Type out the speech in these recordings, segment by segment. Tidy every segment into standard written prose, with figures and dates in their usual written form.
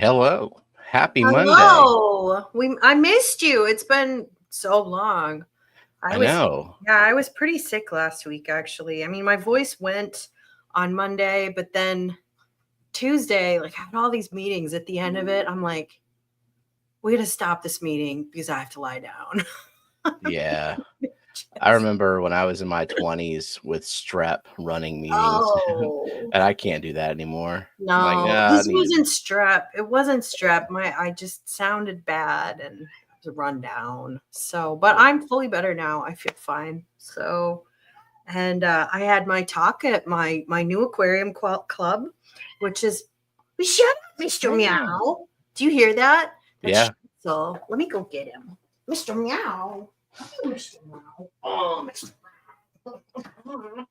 Hello. Happy Monday. Hello. I missed you. It's been so long. I know. I was pretty sick last week actually. I mean, my voice went on Monday, but then Tuesday, like having all these meetings at the end of it, I'm like, we got to stop this meeting because I have to lie down. Yeah. I remember when I was in my 20s with strep running meetings, Oh. and I can't do that anymore. No, I'm like, this wasn't strep. It wasn't strep. I just sounded bad and was run down. So, but I'm fully better now. I feel fine. So, and I had my talk at my new aquarium club, which is shut up, Mr. Meow. Do you hear that? Yeah. So let me go get him, Mr. Meow. Mr. Meow. Oh, Mr. Meow.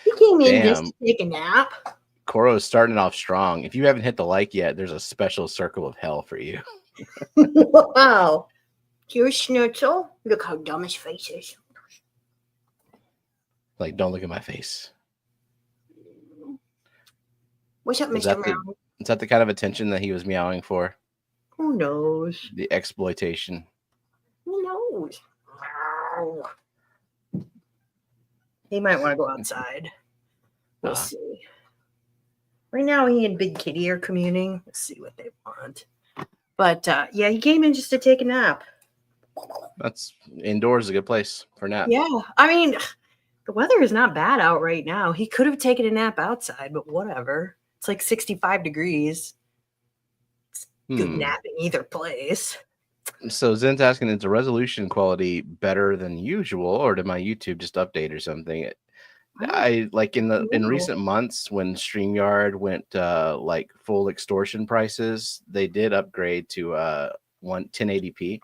He came in just to take a nap. Coro's starting off strong. If you haven't hit the like yet, there's a special circle of hell for you. Wow. Here's Schnitzel. Look how dumb his face is. Like, don't look at my face. What's up, Mr. Meow? Is that the kind of attention that he was meowing for? Who knows? The exploitation. Who knows? He might want to go outside. We'll see. Right now, he and Big Kitty are communing. Let's see what they want. But yeah, he came in just to take a nap. That's indoors is a good place for a nap. Yeah, I mean, the weather is not bad out right now. He could have taken a nap outside, but whatever. It's like 65 degrees. It's good napping either place. So Zen's asking, is the resolution quality better than usual, or did my YouTube just update or something? I like in recent months when StreamYard went like full extortion prices, they did upgrade to 1080p.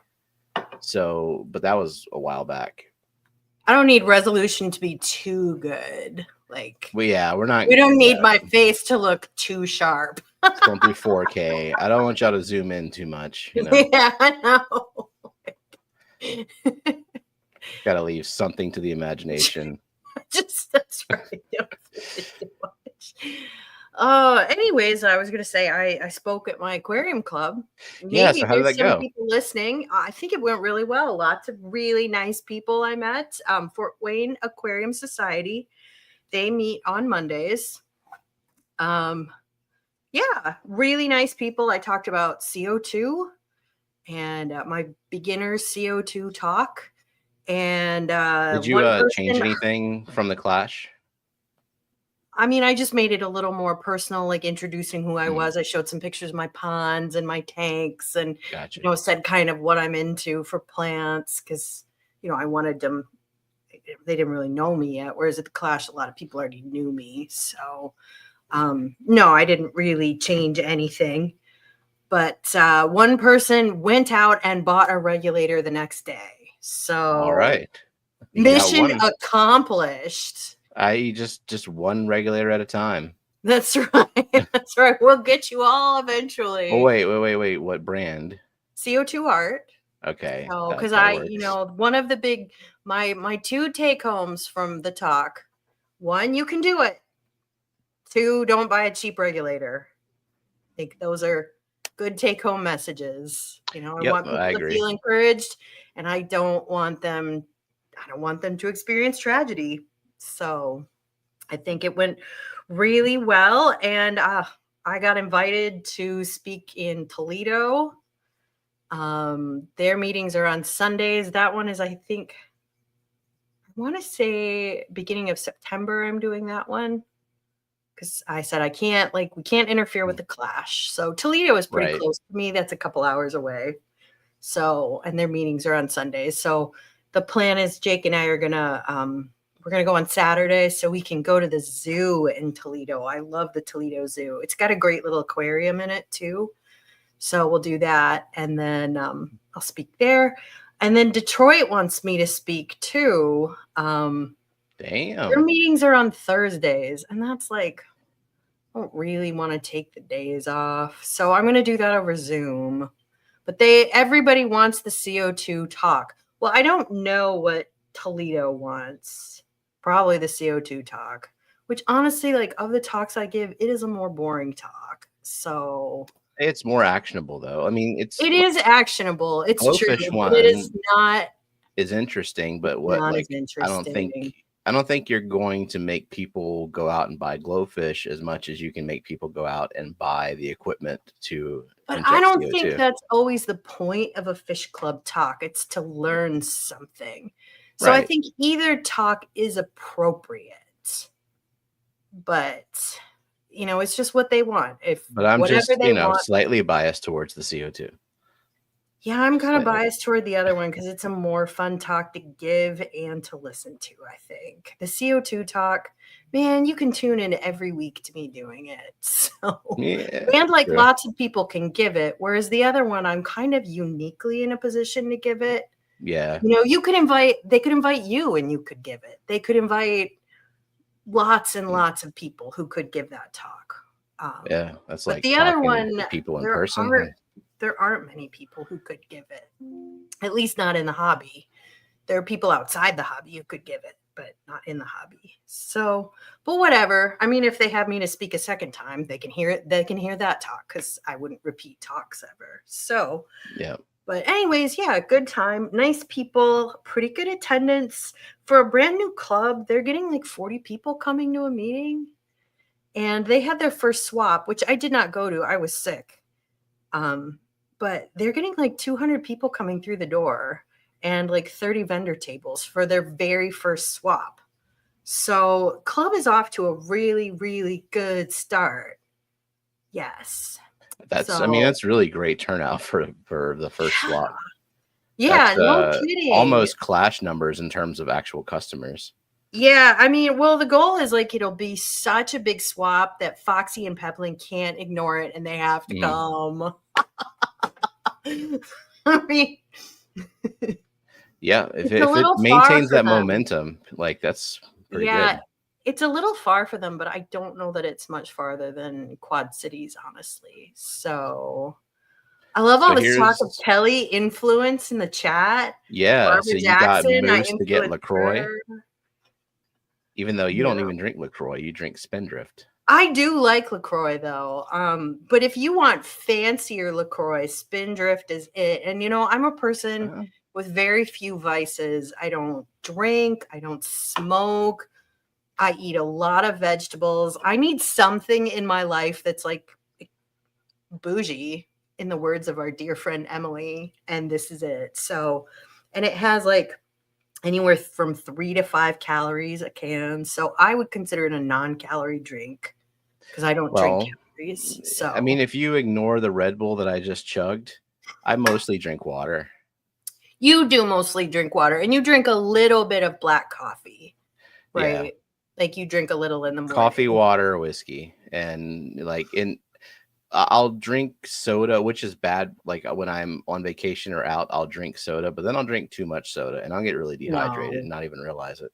So, but that was a while back. I don't need resolution to be too good. Like, we don't need my face to look too sharp. It's going through 4K. I don't want y'all to zoom in too much. You know? Yeah, I know. Got to leave something to the imagination. That's right. Anyways, I was going to say I spoke at my aquarium club. Yeah, so how did that go? People listening. I think it went really well. Lots of really nice people I met. Fort Wayne Aquarium Society. They meet on Mondays. Yeah, really nice people. I talked about CO2 and my beginner's CO2 talk. And did you change anything from the clash? I mean, I just made it a little more personal, like introducing who I was. I showed some pictures of my ponds and my tanks and, said kind of what I'm into for plants because, I wanted them. They didn't really know me yet. Whereas at the clash, a lot of people already knew me. So, no, I didn't really change anything. But one person went out and bought a regulator the next day. So, all right. Mission accomplished. Just one regulator at a time. That's right. That's right. We'll get you all eventually. Oh, wait. What brand? CO2 Art. Okay. So, because one of the big, my two take homes from the talk, one, you can do it. Two, don't buy a cheap regulator. I think those are good take home messages. I want people to feel encouraged, and I don't want them to experience tragedy. So I think it went really well. And I got invited to speak in Toledo. Their meetings are on Sundays. That one is, I want to say beginning of September, I'm doing that one. Because I said we can't interfere with the clash. So Toledo is pretty close to me. That's a couple hours away. So, and their meetings are on Sundays. So the plan is Jake and I are we're going to go on Saturday so we can go to the zoo in Toledo. I love the Toledo Zoo. It's got a great little aquarium in it too. So we'll do that. And then I'll speak there. And then Detroit wants me to speak too. Damn. Their meetings are on Thursdays. And that's like, I don't really want to take the days off. So I'm going to do that over Zoom. But everybody wants the CO2 talk. Well, I don't know what Toledo wants. Probably the CO2 talk, which honestly, like of the talks I give, it is a more boring talk. So It's more actionable though. I mean, it is actionable. It's true, Glowfish but it is one not is interesting, but what not as like interesting. I don't think you're going to make people go out and buy glowfish as much as you can make people go out and buy the equipment to But I inject don't think CO2. that's always the point of a fish club talk. It's to learn something. So I Right. think either talk is appropriate, but it's just what they want. If But I'm whatever just, they want. slightly biased towards the CO2. Yeah, I'm kind of Slightly. biased toward the other one because it's a more fun talk to give and to listen to, I think. The CO2 talk, man, you can tune in every week to me doing it. So, Yeah. and like True. lots of people can give it, whereas the other one, I'm kind of uniquely in a position to give it. Yeah. They could invite you and you could give it. They could invite lots and lots of people who could give that talk. Yeah. That's But like the other talking one, to people in person. there aren't many people who could give it, at least not in the hobby. There are people outside the hobby who could give it, but not in the hobby. So, but whatever. I mean, if they have me to speak a second time, they can hear it. They can hear that talk because I wouldn't repeat talks ever. So, Yeah. but anyways, yeah, good time. Nice people, pretty good attendance. For a brand new club, they're getting like 40 people coming to a meeting. And they had their first swap, which I did not go to. I was sick. But they're getting like 200 people coming through the door and like 30 vendor tables for their very first swap. So club is off to a really, really good start. Yes. That's really great turnout for the first swap. Yeah, That's no kidding. almost clash numbers in terms of actual customers. Yeah, I mean, well, the goal is like it'll be such a big swap that Foxy and Pepling can't ignore it and they have to come. I mean, yeah, if it's a it little maintains far that for them. momentum, like that's pretty Yeah, good. it's a little far for them, but I don't know that it's much farther than Quad Cities, honestly. So I love all So this talk of here's Kelley influence in the chat. yeah, so Barbara you got Jackson, I Moose to get influenced LaCroix, her. even though you don't Yeah. even drink LaCroix, you drink Spindrift. I do like LaCroix though. But if you want fancier LaCroix, Spindrift is it. And I'm a person with very few vices. I don't drink, I don't smoke, I eat a lot of vegetables. I need something in my life that's like bougie, in the words of our dear friend Emily, and this is it. So, and it has like anywhere from 3 to 5 calories a can. So I would consider it a non-calorie drink because I don't drink calories. So I mean, if you ignore the Red Bull that I just chugged, I mostly drink water. you do mostly drink water and you drink a little bit of black coffee, right? Yeah. Like you drink a little in the morning. Coffee, water, whiskey, and I'll drink soda, which is bad. Like when I'm on vacation or out, I'll drink soda, but then I'll drink too much soda and I'll get really dehydrated and not even realize it.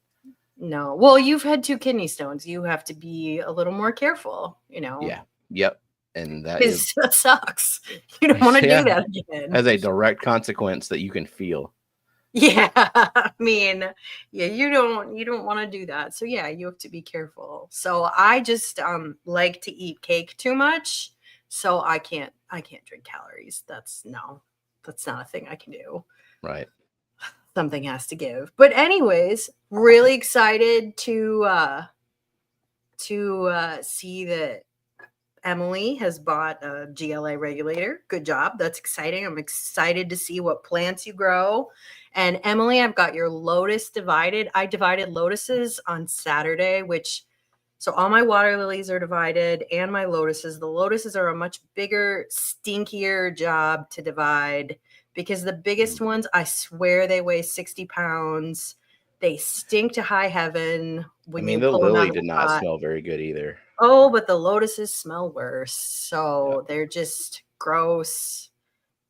No. Well, you've had 2 kidney stones. You have to be a little more careful, Yeah. Yep. And that sucks. You don't want to do that again. As a direct consequence that you can feel. Yeah. I mean, yeah, you don't want to do that. So yeah, you have to be careful. So I just like to eat cake too much. So I can't drink calories. That's not a thing I can do. Right. Something has to give. But anyways, really excited to see that Emily has bought a GLA regulator. Good job. That's exciting. I'm excited to see what plants you grow. And Emily, I've got your Lotus divided. I divided lotuses on Saturday, so all my water lilies are divided and my lotuses. The lotuses are a much bigger, stinkier job to divide because the biggest ones, I swear they weigh 60 pounds. They stink to high heaven. When you the pull them out lily of the did not pot. smell very good either. Oh, but the lotuses smell worse. So they're just gross.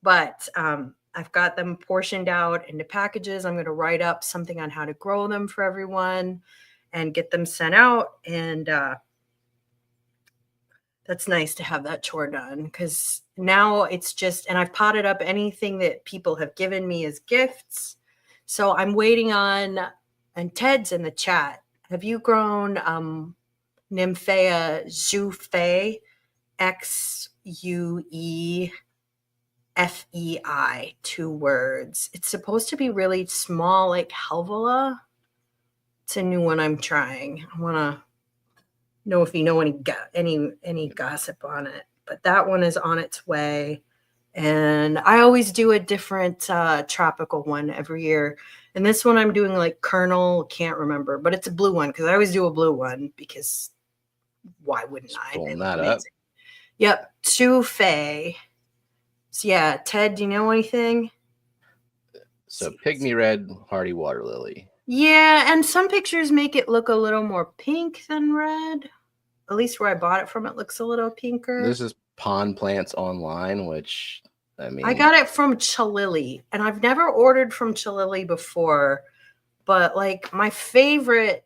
But I've got them portioned out into packages. I'm going to write up something on how to grow them for everyone and get them sent out. And that's nice to have that chore done because now it's just, and I've potted up anything that people have given me as gifts. So I'm waiting on, and Ted's in the chat. Have you grown Nymphea Zouphae? XUEFEI, 2 words. It's supposed to be really small, like Helvula. It's a new one I'm trying. I want to know if you know any gossip on it, but that one is on its way. And I always do a different tropical one every year. And this one I'm doing like Colonel, can't remember, but it's a blue one because I always do a blue one because why wouldn't I? Pulling They look that amazing. up. Yep, Tufei. So yeah, Ted, do you know anything? So pygmy red hardy water lily. Yeah, and some pictures make it look a little more pink than red. At least where I bought it from, it looks a little pinker. This is Pond Plants Online, which I mean, I got it from Chalili, and I've never ordered from Chalili before, but like my favorite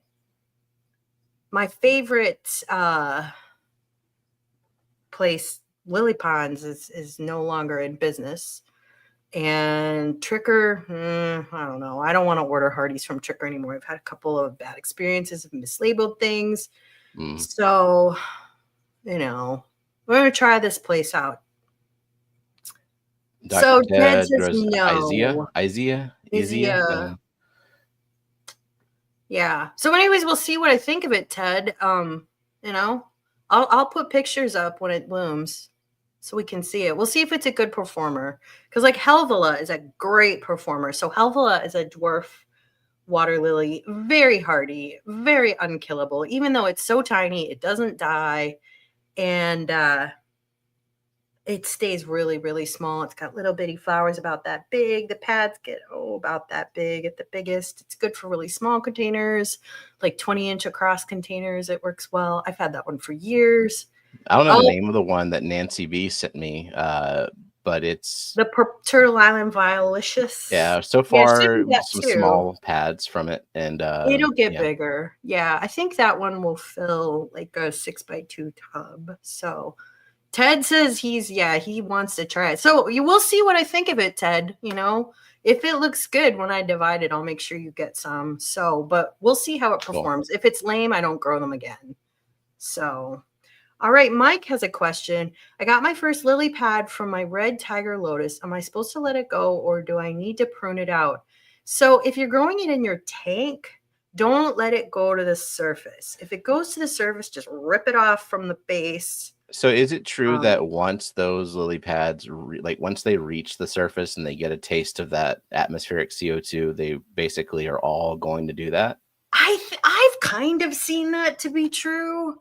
place, Lily Ponds, is no longer in business. And Tricker, I don't know. I don't want to order Hardee's from Tricker anymore. I've had a couple of bad experiences of mislabeled things. So, we're going to try this place out. Dr. So Ted says no. Izia. Yeah. So anyways, we'll see what I think of it, Ted. I'll put pictures up when it blooms so we can see it. We'll see if it's a good performer. Because like Helvula is a great performer. So Helvula is a dwarf water lily, very hardy, very unkillable. Even though it's so tiny, it doesn't die. And it stays really, really small. It's got little bitty flowers about that big. The pads get, about that big at the biggest. It's good for really small containers, like 20-inch across containers. It works well. I've had that one for years. I don't know the name of the one that Nancy B sent me, but it's the Turtle Island Violicious. Yeah, so far some small pads from it, and it'll get bigger. Yeah, I think that one will fill like a 6x2 tub. So Ted says he wants to try it. So you will see what I think of it, Ted. If it looks good when I divide it, I'll make sure you get some. So, but we'll see how it performs. Cool. If it's lame, I don't grow them again. So, all right, Mike has a question. I got my first lily pad from my red tiger lotus. Am I supposed to let it go or do I need to prune it out? So if you're growing it in your tank, don't let it go to the surface. If it goes to the surface, just rip it off from the base. So is it true that once those lily pads, once they reach the surface and they get a taste of that atmospheric CO2, they basically are all going to do that? I've kind of seen that to be true.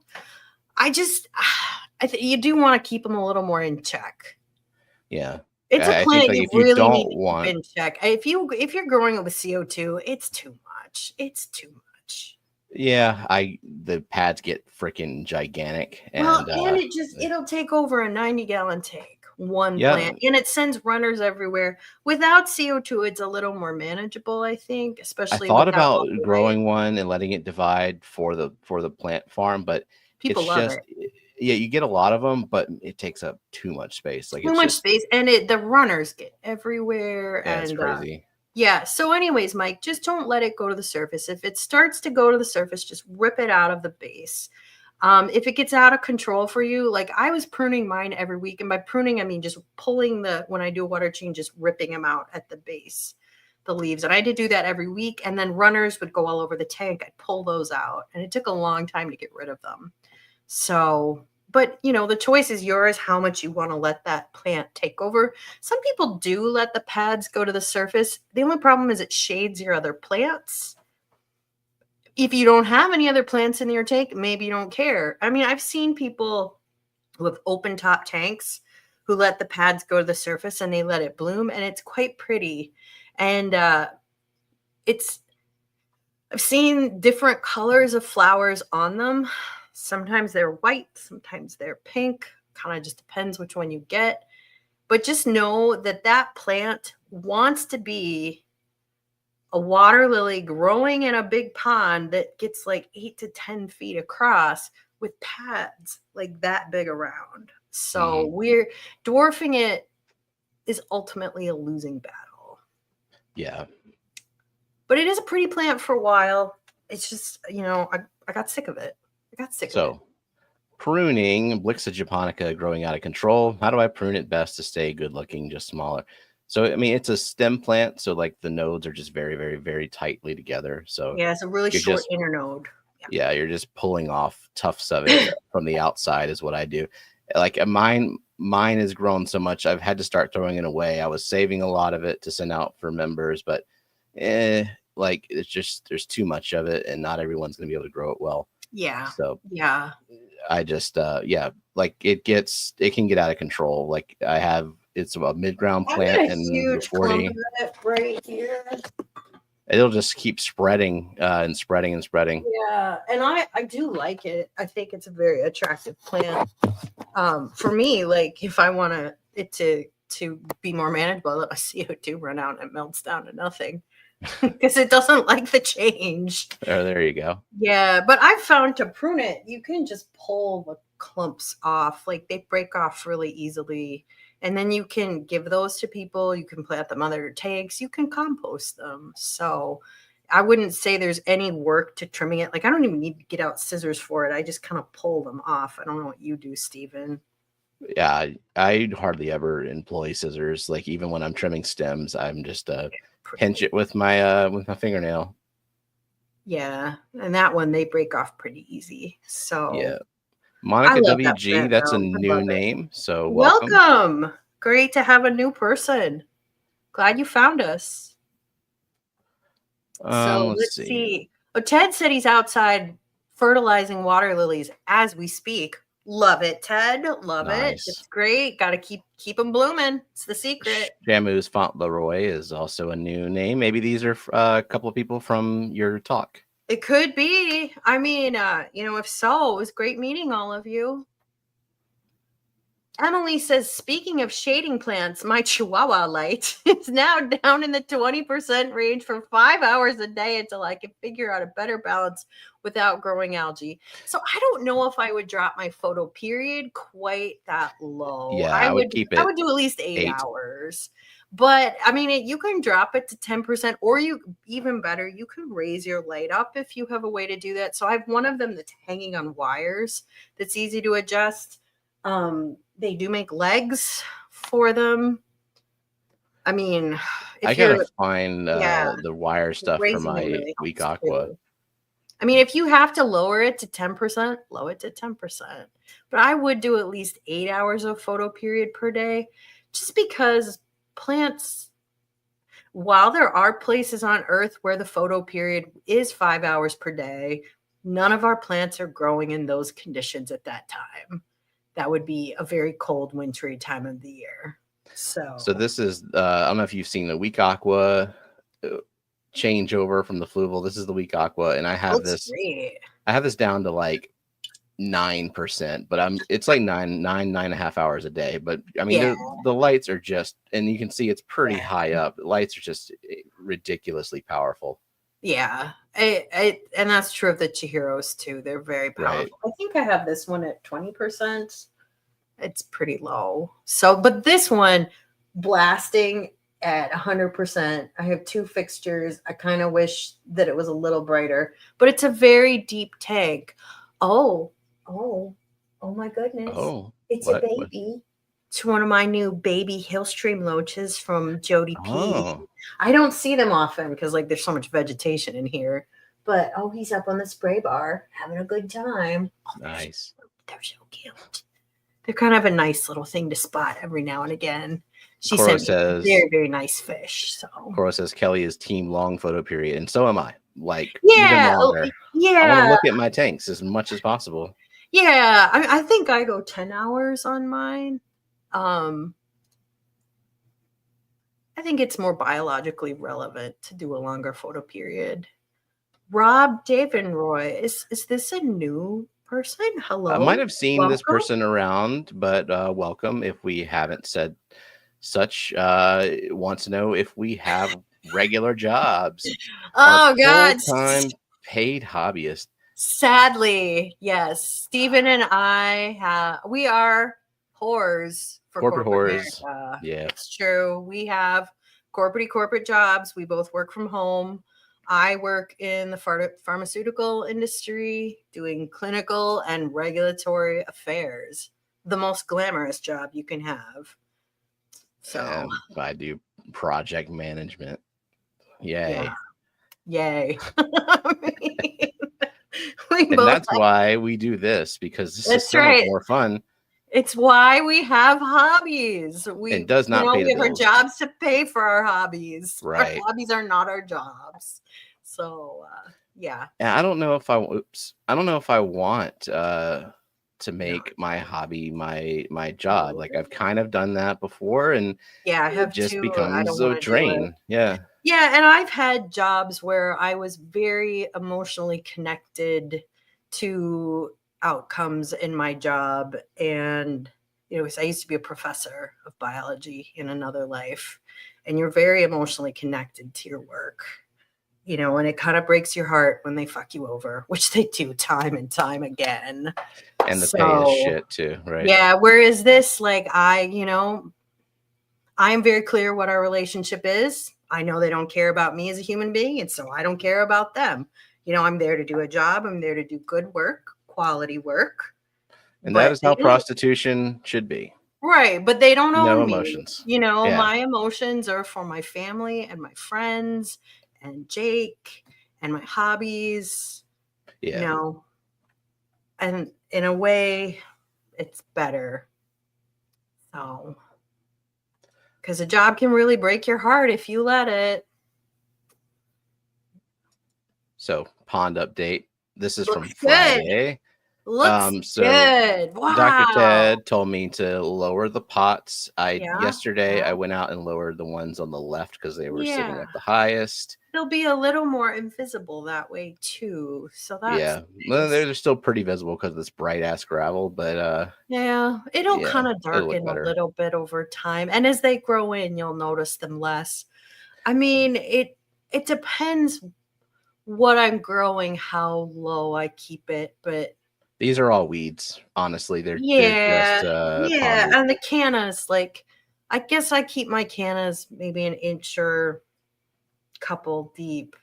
I think you do want to keep them a little more in check. Yeah. It's a plant you really need to keep in check. If you're growing it with CO2, it's too much. It's too much. Yeah, the pads get freaking gigantic, and it'll take over a 90-gallon tank, one plant, and it sends runners everywhere. Without CO2, it's a little more manageable, I think. Especially I thought about growing one and letting it divide for the plant farm, but people love it. Yeah, you get a lot of them, but it takes up too much space. Too much space, and the runners get everywhere. Yeah, it's crazy. Yeah. So anyways, Mike, just don't let it go to the surface. If it starts to go to the surface, just rip it out of the base. If it gets out of control for you, like I was pruning mine every week. And by pruning, I mean just pulling when I do a water change, just ripping them out at the base, the leaves. And I did do that every week. And then runners would go all over the tank. I'd pull those out. And it took a long time to get rid of them. So, but the choice is yours, how much you want to let that plant take over. Some people do let the pads go to the surface. The only problem is it shades your other plants. If you don't have any other plants in your tank, maybe you don't care. I mean, I've seen people who have open top tanks who let the pads go to the surface and they let it bloom, and it's quite pretty. And I've seen different colors of flowers on them. Sometimes they're white, sometimes they're pink. Kind of just depends which one you get. But just know that plant wants to be a water lily growing in a big pond that gets like 8 to 10 feet across with pads like that big around. So we're dwarfing it is ultimately a losing battle. Yeah. But it is a pretty plant for a while. It's just, I got sick of it. pruning Blixa japonica growing out of control. How do I prune it best to stay good looking, just smaller? So, I mean, it's a stem plant. So like the nodes are just very, very, very tightly together. So Yeah, it's a really you're short just, internode. yeah, you're just pulling off tufts of it from the outside is what I do. Like mine has grown so much. I've had to start throwing it away. I was saving a lot of it to send out for members, but like it's just, there's too much of it and not everyone's going to be able to grow it well. Yeah. So Yeah. I just yeah, like it can get out of control. Like it's a mid-ground I've plant got a and the huge clump 40, of it right here. it'll just keep spreading and spreading and spreading. Yeah, and I do like it. I think it's a very attractive plant. For me, like if I want it to be more manageable, I let my CO2 run out and it melts down to nothing because it doesn't like the change. Oh, there you go. Yeah, but I've found to prune it, you can just pull the clumps off. Like they break off really easily. And then you can give those to people. You can plant them on their tanks. You can compost them. So I wouldn't say there's any work to trimming it. Like I don't even need to get out scissors for it. I just kind of pull them off. I don't know what you do, Stephen. Yeah, I hardly ever employ scissors. Like even when I'm trimming stems, I'm just pinch it with my fingernail. Yeah, and that one they break off pretty easy. So Yeah. I Monica love that WG, plant that's a though. I new love it. name. So welcome. Welcome. Great to have a new person. Glad you found us. So Let's let's see. see. Oh, Ted said he's outside fertilizing water lilies as we speak. Love it, Ted. Love it. Nice. It's great. Got to keep them blooming. It's the secret. Shamu's Fauntleroy is also a new name. Maybe these are a couple of people from your talk. It could be. I mean, if so, it was great meeting all of you. Emily says, speaking of shading plants, my Chihuahua light is now down in the 20% range for 5 hours a day until I can figure out a better balance without growing algae. So I don't know if I would drop my photo period quite that low. Yeah, I would keep it. I would do at least 8 hours. But I mean, you can drop it to 10%, or you even better, you can raise your light up if you have a way to do that. So I have one of them that's hanging on wires that's easy to adjust. They do make legs for them. I mean, I gotta find the wire stuff for my really weak aqua. Too. I mean, if you have to lower it to 10%, lower it to 10%. But I would do at least 8 hours of photo period per day, just because plants, while there are places on Earth where the photo period is 5 hours per day, none of our plants are growing in those conditions at that time. That would be a very cold, wintry time of the year. So this is I don't know if you've seen the weak aqua changeover from the fluval. This is the weak aqua, and I have this. Great. I have this down to like 9%, but it's like nine and a half hours a day. But I mean, the lights are just, and you can see it's pretty high up. The lights are just ridiculously powerful. Yeah, and that's true of the Chihiros too. They're very powerful. Right. I think I have this one at 20%. It's pretty low. So, but this one blasting at 100%. I have 2 fixtures. I kind of wish that it was a little brighter, but it's a very deep tank. Oh my goodness. Oh, it's a baby. It's one of my new baby Hillstream loaches from Jody P. Oh. I don't see them often because like there's so much vegetation in here. But he's up on the spray bar having a good time. Oh, nice. They're so cute. They're kind of a nice little thing to spot every now and again. She says very, very nice fish. So Cora says Kelley is team long photo period, and so am I. Like even longer. Yeah. I want to look at my tanks as much as possible. Yeah, I think I go 10 hours on mine. I think it's more biologically relevant to do a longer photo period. Rob Davenroy, is this a new person? Hello. I might have seen this person around, but welcome. If we haven't said such, wants to know if we have regular jobs. Oh God, full-time paid hobbyist. Sadly, yes. Stephen and I we are whores for corporate whores. America. Yeah, it's true. We have corporate jobs. We both work from home. I work in the pharmaceutical industry doing clinical and regulatory affairs. The most glamorous job you can have. So, I do project management. Yay. yeah. Yay. I mean, we And both that's why we do this, because this is That's so much right. more fun. It's why we have hobbies. It does not pay the we have our bills. jobs to pay for our hobbies. Right. Our hobbies are not our jobs. So, yeah. And I don't know if I want to make my hobby my job. Like, I've kind of done that before, and Yeah, I it have just two. I becomes don't a want to do it. drain. Yeah. Yeah, and I've had jobs where I was very emotionally connected to outcomes in my job. And, I used to be a professor of biology in another life, and you're very emotionally connected to your work, and it kind of breaks your heart when they fuck you over, which they do time and time again. And the pay is shit too, right? Yeah, whereas this, like, I am very clear what our relationship is. I know they don't care about me as a human being, and so I don't care about them. I'm there to do a job. I'm there to do good work, quality work. And that is how prostitution should be. Right, but they don't No own emotions. me. My emotions are for my family and my friends and Jake and my hobbies. Yeah. And in a way, it's better. So, because a job can really break your heart if you let it. So, pond update. This is Looks from Friday. Looks good. Wow. Dr. Ted told me to lower the pots. Yesterday Yeah. I went out and lowered the ones on the left because they were sitting at the highest. They'll be a little more invisible that way too. So that's Well, they're still pretty visible because of this bright ass gravel, but it'll kind of darken a little bit over time. And as they grow in, you'll notice them less. I mean, it depends what I'm growing, how low I keep it, but these are all weeds. Honestly, they're just and the cannas, like, I guess I keep my cannas maybe an inch or couple deep.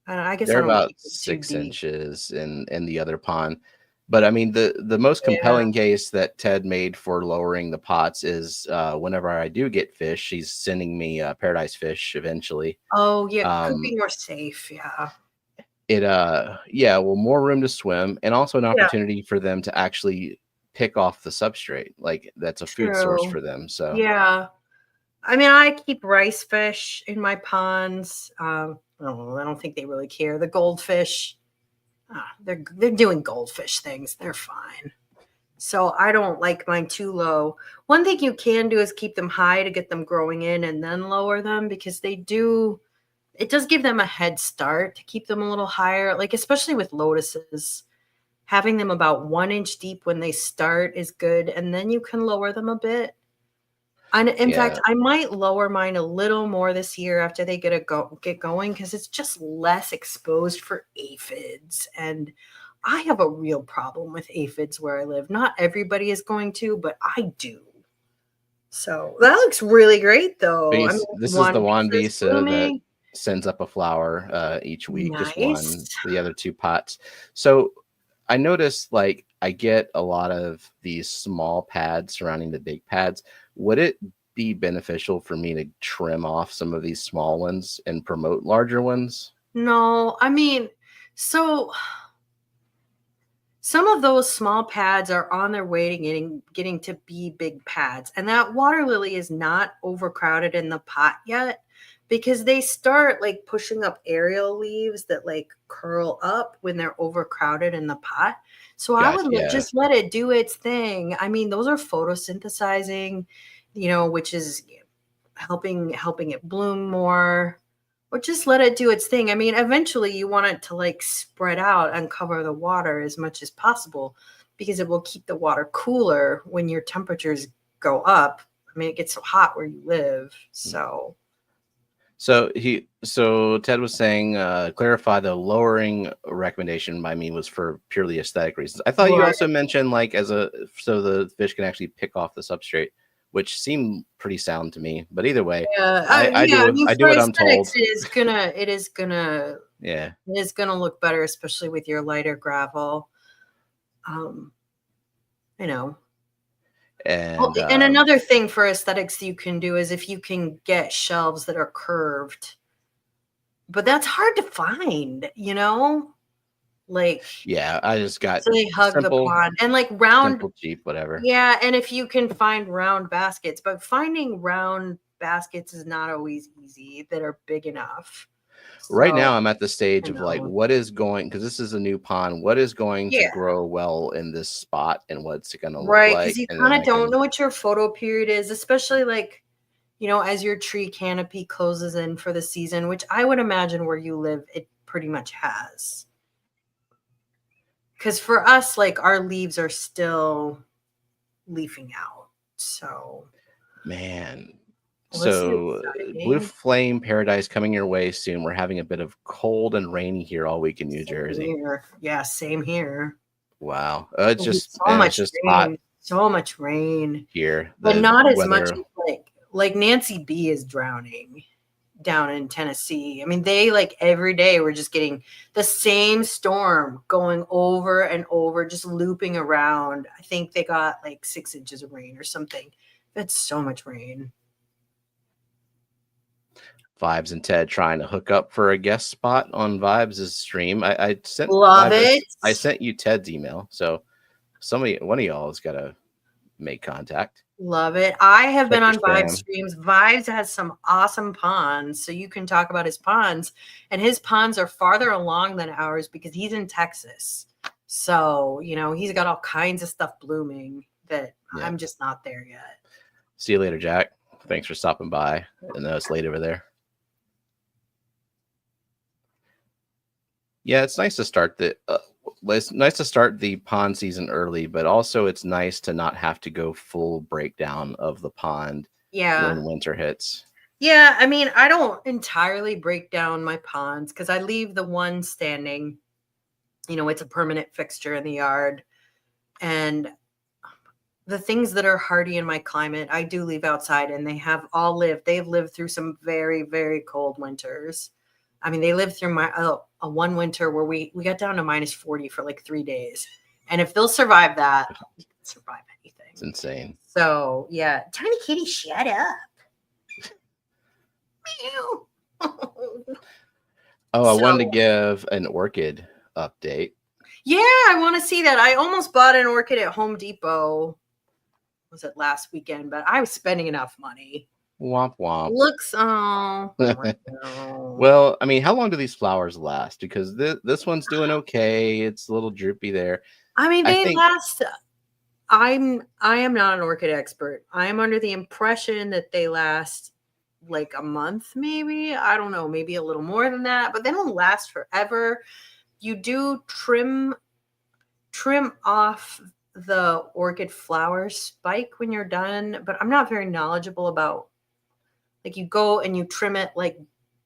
I guess they're I don't about keep it 6 too deep. inches in the other pond. But I mean, the most compelling case that Ted made for lowering the pots is whenever I do get fish, he's sending me paradise fish eventually. Oh yeah, could be more safe. Yeah. More room to swim, and also an opportunity for them to actually pick off the substrate. Like, that's a food source for them. So yeah, I mean, I keep rice fish in my ponds. I don't think they really care. The goldfish, they're doing goldfish things. They're fine. So I don't like mine too low. One thing you can do is keep them high to get them growing in, and then lower them, because it does give them a head start to keep them a little higher. Like, especially with lotuses, having them about 1 inch deep when they start is good. And then you can lower them a bit. And in fact, I might lower mine a little more this year after they get going, because it's just less exposed for aphids. And I have a real problem with aphids where I live. Not everybody is going to, but I do. So that looks really great, though. this is the one visa that sends up a flower each week. Nice. Just one. The other two pots. So I noticed, like, I get a lot of these small pads surrounding the big pads. Would it be beneficial for me to trim off some of these small ones and promote larger ones? No, I mean, so some of those small pads are on their way to getting to be big pads. And that water lily is not overcrowded in the pot yet, because they start, like, pushing up aerial leaves that, like, curl up when they're overcrowded in the pot. So I would just let it do its thing. I mean, those are photosynthesizing, which is helping it bloom more, or just let it do its thing. I mean, eventually you want it to, like, spread out and cover the water as much as possible, because it will keep the water cooler when your temperatures go up. I mean, it gets so hot where you live. So Ted was saying, clarify, the lowering recommendation by me was for purely aesthetic reasons. I thought you also mentioned, like, so the fish can actually pick off the substrate, which seemed pretty sound to me. But either way, I do what I'm told. It is gonna Yeah. It is going to look better, especially with your lighter gravel. You know. Well, And and another thing for aesthetics you can do is if you can get shelves that are curved, but that's hard to find, you know? Like, yeah, I just got so they hug the pond and like round. simple, cheap, whatever. Yeah, and if you can find round baskets, but finding round baskets is not always easy that are big enough. Right now, So, I'm at the stage I of like, know. what is going, because this is a new pond, what is going to Yeah, grow well in this spot and what's it going to look right. Because like? you And then kind I of don't can, know what your photo period is, especially like, you know, as your tree canopy closes in for the season, which I would imagine where you live, it pretty much has. Because for us, like our leaves are still leafing out. So, man. well, this is So, Blue exciting. Flame Paradise coming your way soon. We're having a bit of cold and rainy here all week in New Same Jersey. here. Yeah, same here. Wow. It'll be so It's much just hot rain, so much rain, here. but The not as much weather, as like Nancy B is drowning down in Tennessee. I mean, they like every day we're just getting the same storm going over and over, just looping around. I think they got like 6 inches of rain or something. That's so much rain. Vibes and Ted trying to hook up for a guest spot on Vibes' stream. I sent Love Vibes, it. I sent you Ted's email. So one of y'all has got to make contact. Love it. I have Check been your on Vibes spam. streams. Vibes has some awesome ponds, so you can talk about his ponds. And his ponds are farther along than ours because he's in Texas. So, you know, he's got all kinds of stuff blooming that Yeah. I'm just not there yet. See you later, Jack. Thanks for stopping by. I know it's late over there. Yeah, it's nice to start the pond season early, but also it's nice to not have to go full breakdown of the pond Yeah. when winter hits. Yeah. I mean, I don't entirely break down my ponds because I leave the one standing. You know, it's a permanent fixture in the yard. And the things that are hardy in my climate, I do leave outside, and they've lived through some very, very cold winters. I mean, they lived through a one winter where we got down to -40 for like 3 days. And if they'll survive that, you can survive anything. It's insane. So yeah. Tiny kitty, shut up. I wanted to give an orchid update. Yeah, I want to see that. I almost bought an orchid at Home Depot. Was it last weekend? But I was spending enough money. Womp womp. Looks Well, I mean, how long do these flowers last? Because this one's doing okay. It's a little droopy there. I mean, I they think last. I am not an orchid expert. I am under the impression that they last like a month, maybe. I don't know, maybe a little more than that, but they don't last forever. You do trim off the orchid flower spike when you're done, but I'm not very knowledgeable about, like, you go and you trim it like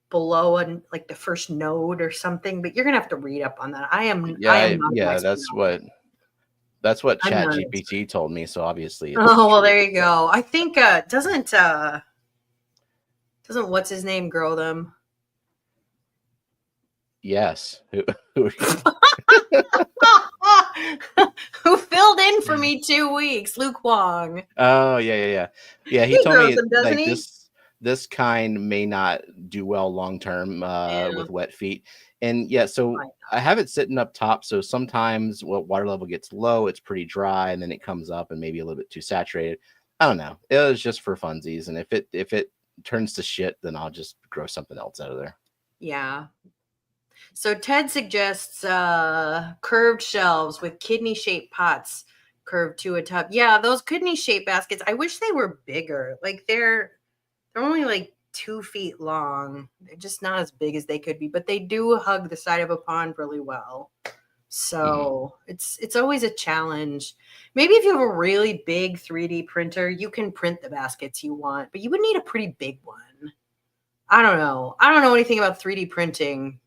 below and like the first node or something, but you're gonna have to read up on that. I am not an expert on it. That's what I'm Chat not an GPT told me. So obviously it's Oh, well, true. there you go. I think doesn't what's his name grow them? Yes. Who filled in for me 2 weeks? Luke Wong. Oh yeah. He told grows me them, doesn't like he? this kind may not do well long term Yeah. with wet feet. And yeah, so I have it sitting up top. So sometimes water level gets low, it's pretty dry, and then it comes up and maybe a little bit too saturated. I don't know. It was just for funsies, and if it turns to shit, then I'll just grow something else out of there. Yeah. So Ted suggests curved shelves with kidney-shaped pots curved to a tub. Yeah, those kidney-shaped baskets. I wish they were bigger. Like they're only like 2 feet long. They're just not as big as they could be, but they do hug the side of a pond really well. So it's always a challenge. Maybe if you have a really big 3D printer, you can print the baskets you want, but you would need a pretty big one. I don't know. I don't know anything about 3D printing,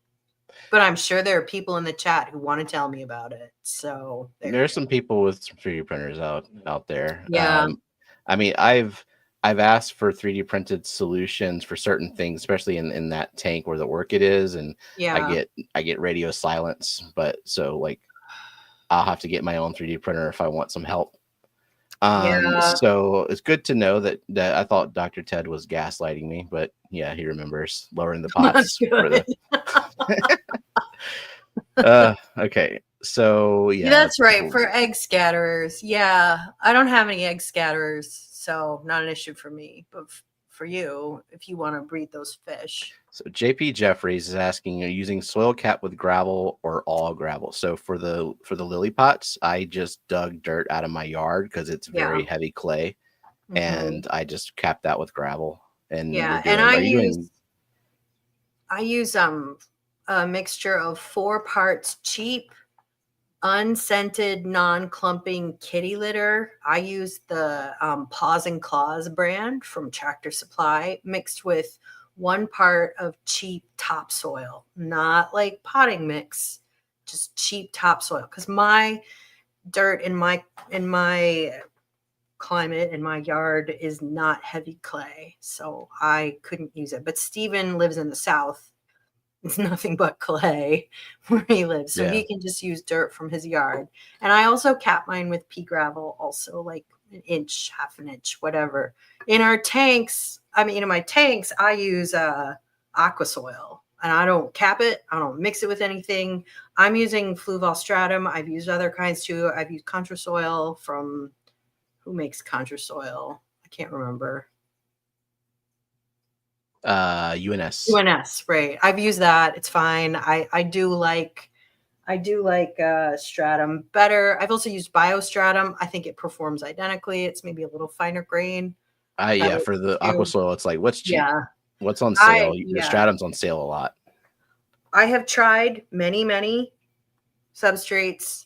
but I'm sure there are people in the chat who want to tell me about it. So There's some people with some 3D printers out there. Yeah. I mean, I I've asked for 3D printed solutions for certain things, especially in that tank where the orchid is, and I Yeah. get radio silence. But so like I'll have to get my own 3D printer if I want some help. Yeah. So it's good to know that I thought Dr. Ted was gaslighting me, but yeah, he remembers lowering the That's pots for good. the okay. So Yeah, yeah, that's right. For egg scatterers. Yeah. I don't have any egg scatterers, so not an issue for me. But for you, if you want to breed those fish. so JP Jeffries is asking, are you using soil cap with gravel or all gravel? So for the lily pots, I just dug dirt out of my yard because it's Yeah. very heavy clay, and I just capped that with gravel. And Yeah. we're And doing. Are you doing? I use a mixture of 4 parts cheap, unscented, non-clumping kitty litter. I use the Paws and Claws brand from Tractor Supply, mixed with 1 part of cheap topsoil, not like potting mix, just cheap topsoil. Because my dirt in my climate in my yard is not heavy clay, so I couldn't use it. But Stephen lives in the South. It's nothing but clay where he lives. So Yeah. he can just use dirt from his yard. And I also cap mine with pea gravel, also like an inch, half an inch, whatever. In our tanks, in my tanks, I use aqua soil. And I don't cap it. I don't mix it with anything. I'm using Fluval stratum. I've used other kinds too. I've used contra soil from, who makes contra soil? I can't remember. UNS. UNS, right. I've used that. It's fine. I do like stratum better. I've also used biostratum. I think it performs identically. It's maybe a little finer grain. Yeah, for the aqua soil, it's like what's cheap? Yeah. What's on sale? The Yeah. stratum's on sale a lot. I have tried many substrates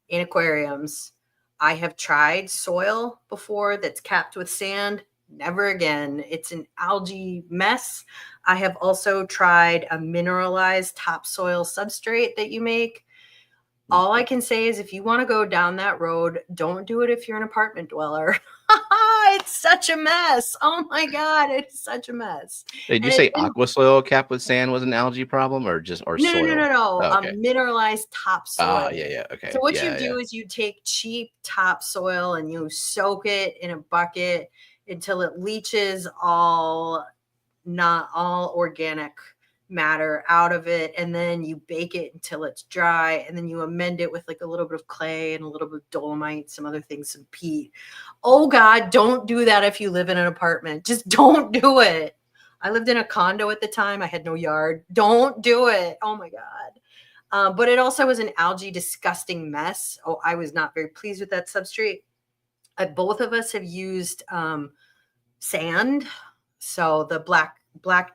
in aquariums. I have tried soil before that's capped with sand. Never again. It's an algae mess. I have also tried a mineralized topsoil substrate that you make. All I can say is if you want to go down that road, don't do it if you're an apartment dweller. It's such a mess. Oh my God, it's such a mess. Did you say aqua soil capped with sand was an algae problem or soil? No. Oh, okay. Mineralized topsoil. Yeah. Okay. So what you do is you take cheap topsoil and you soak it in a bucket until it leaches not all organic matter out of it, and then you bake it until it's dry, and then you amend it with like a little bit of clay and a little bit of dolomite, some other things, some peat. Oh God, don't do that if you live in an apartment. Just don't do it. I lived in a condo at the time. I had no yard. Don't do it. Oh my God. But it also was an algae disgusting mess. Oh, I was not very pleased with that substrate. Both of us have used sand. So the black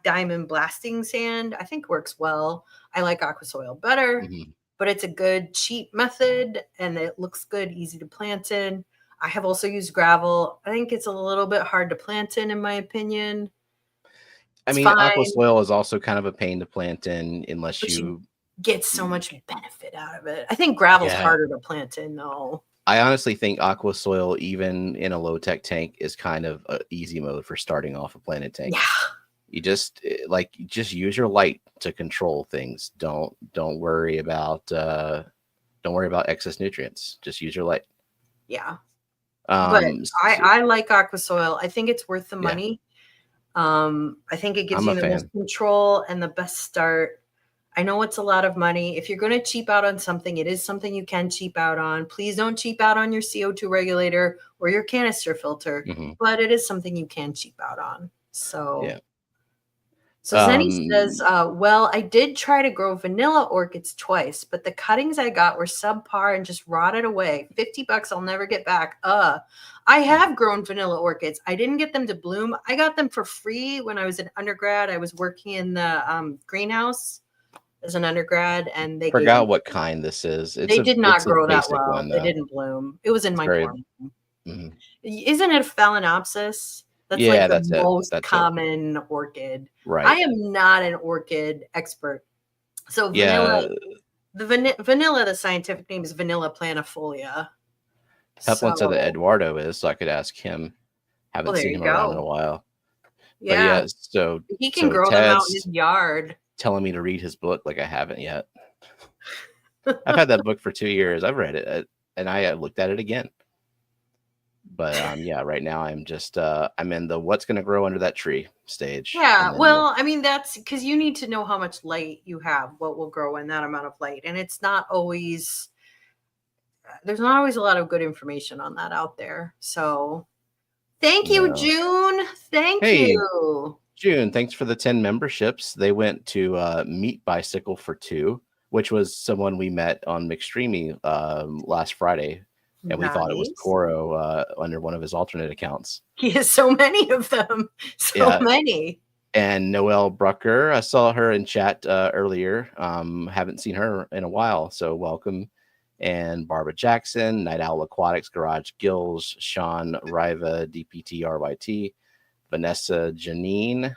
diamond blasting sand, I think works well. I like aqua soil better, but it's a good cheap method and it looks good, easy to plant in. I have also used gravel. I think it's a little bit hard to plant in my opinion. Aqua soil is also kind of a pain to plant in unless you get so much benefit out of it. I think gravel's harder to plant in though. I honestly think aqua soil, even in a low tech tank, is kind of an easy mode for starting off a planted tank. Yeah. You just use your light to control things. Don't worry about excess nutrients. Just use your light. Yeah. But I like aqua soil. I think it's worth the money. I think it gives you the most control and the best start. I know it's a lot of money. If you're going to cheap out on something, it is something you can cheap out on. Please don't cheap out on your CO2 regulator or your canister filter, but it is something you can cheap out on. So, yeah. So Zenny says, well, I did try to grow vanilla orchids twice, but the cuttings I got were subpar and just rotted away. $50 I'll never get back. I have grown vanilla orchids. I didn't get them to bloom. I got them for free when I was an undergrad. I was working in the greenhouse as an undergrad, and they forgot what kind this is. They did not grow that well. They didn't bloom. It was in my dorm. Isn't it a phalaenopsis? That's the most common orchid. Right. I am not an orchid expert. So vanilla, vanilla, the scientific name is Vanilla planifolia. Peplin said that Eduardo is, so I could ask him Haven't Well, there seen you him around in a go. while. But Yeah, yeah, so he can grow them out in his Ted's yard. telling me to read his book like I haven't yet. I've had that book for 2 years. I've read it, and I looked at it again. But yeah, right now I'm just I'm in the what's going to grow under that tree stage. Yeah, And then well, I mean, that's because you need to know how much light you have, what will grow in that amount of light. And it's not always, there's not always a lot of good information on that out there. So thank you, no. June. Thank Hey, you. June, thanks for the 10 memberships. They went to Meet Bicycle for 2, which was someone we met on McStreamy last Friday. And we thought it was Nice. Coro under one of his alternate accounts. He has so many of them. So Yeah. many. And Noelle Brucker, I saw her in chat earlier. Haven't seen her in a while, so welcome. And Barbara Jackson, Night Owl Aquatics, Garage Gills, Sean Riva, DPT RYT, Vanessa Janine,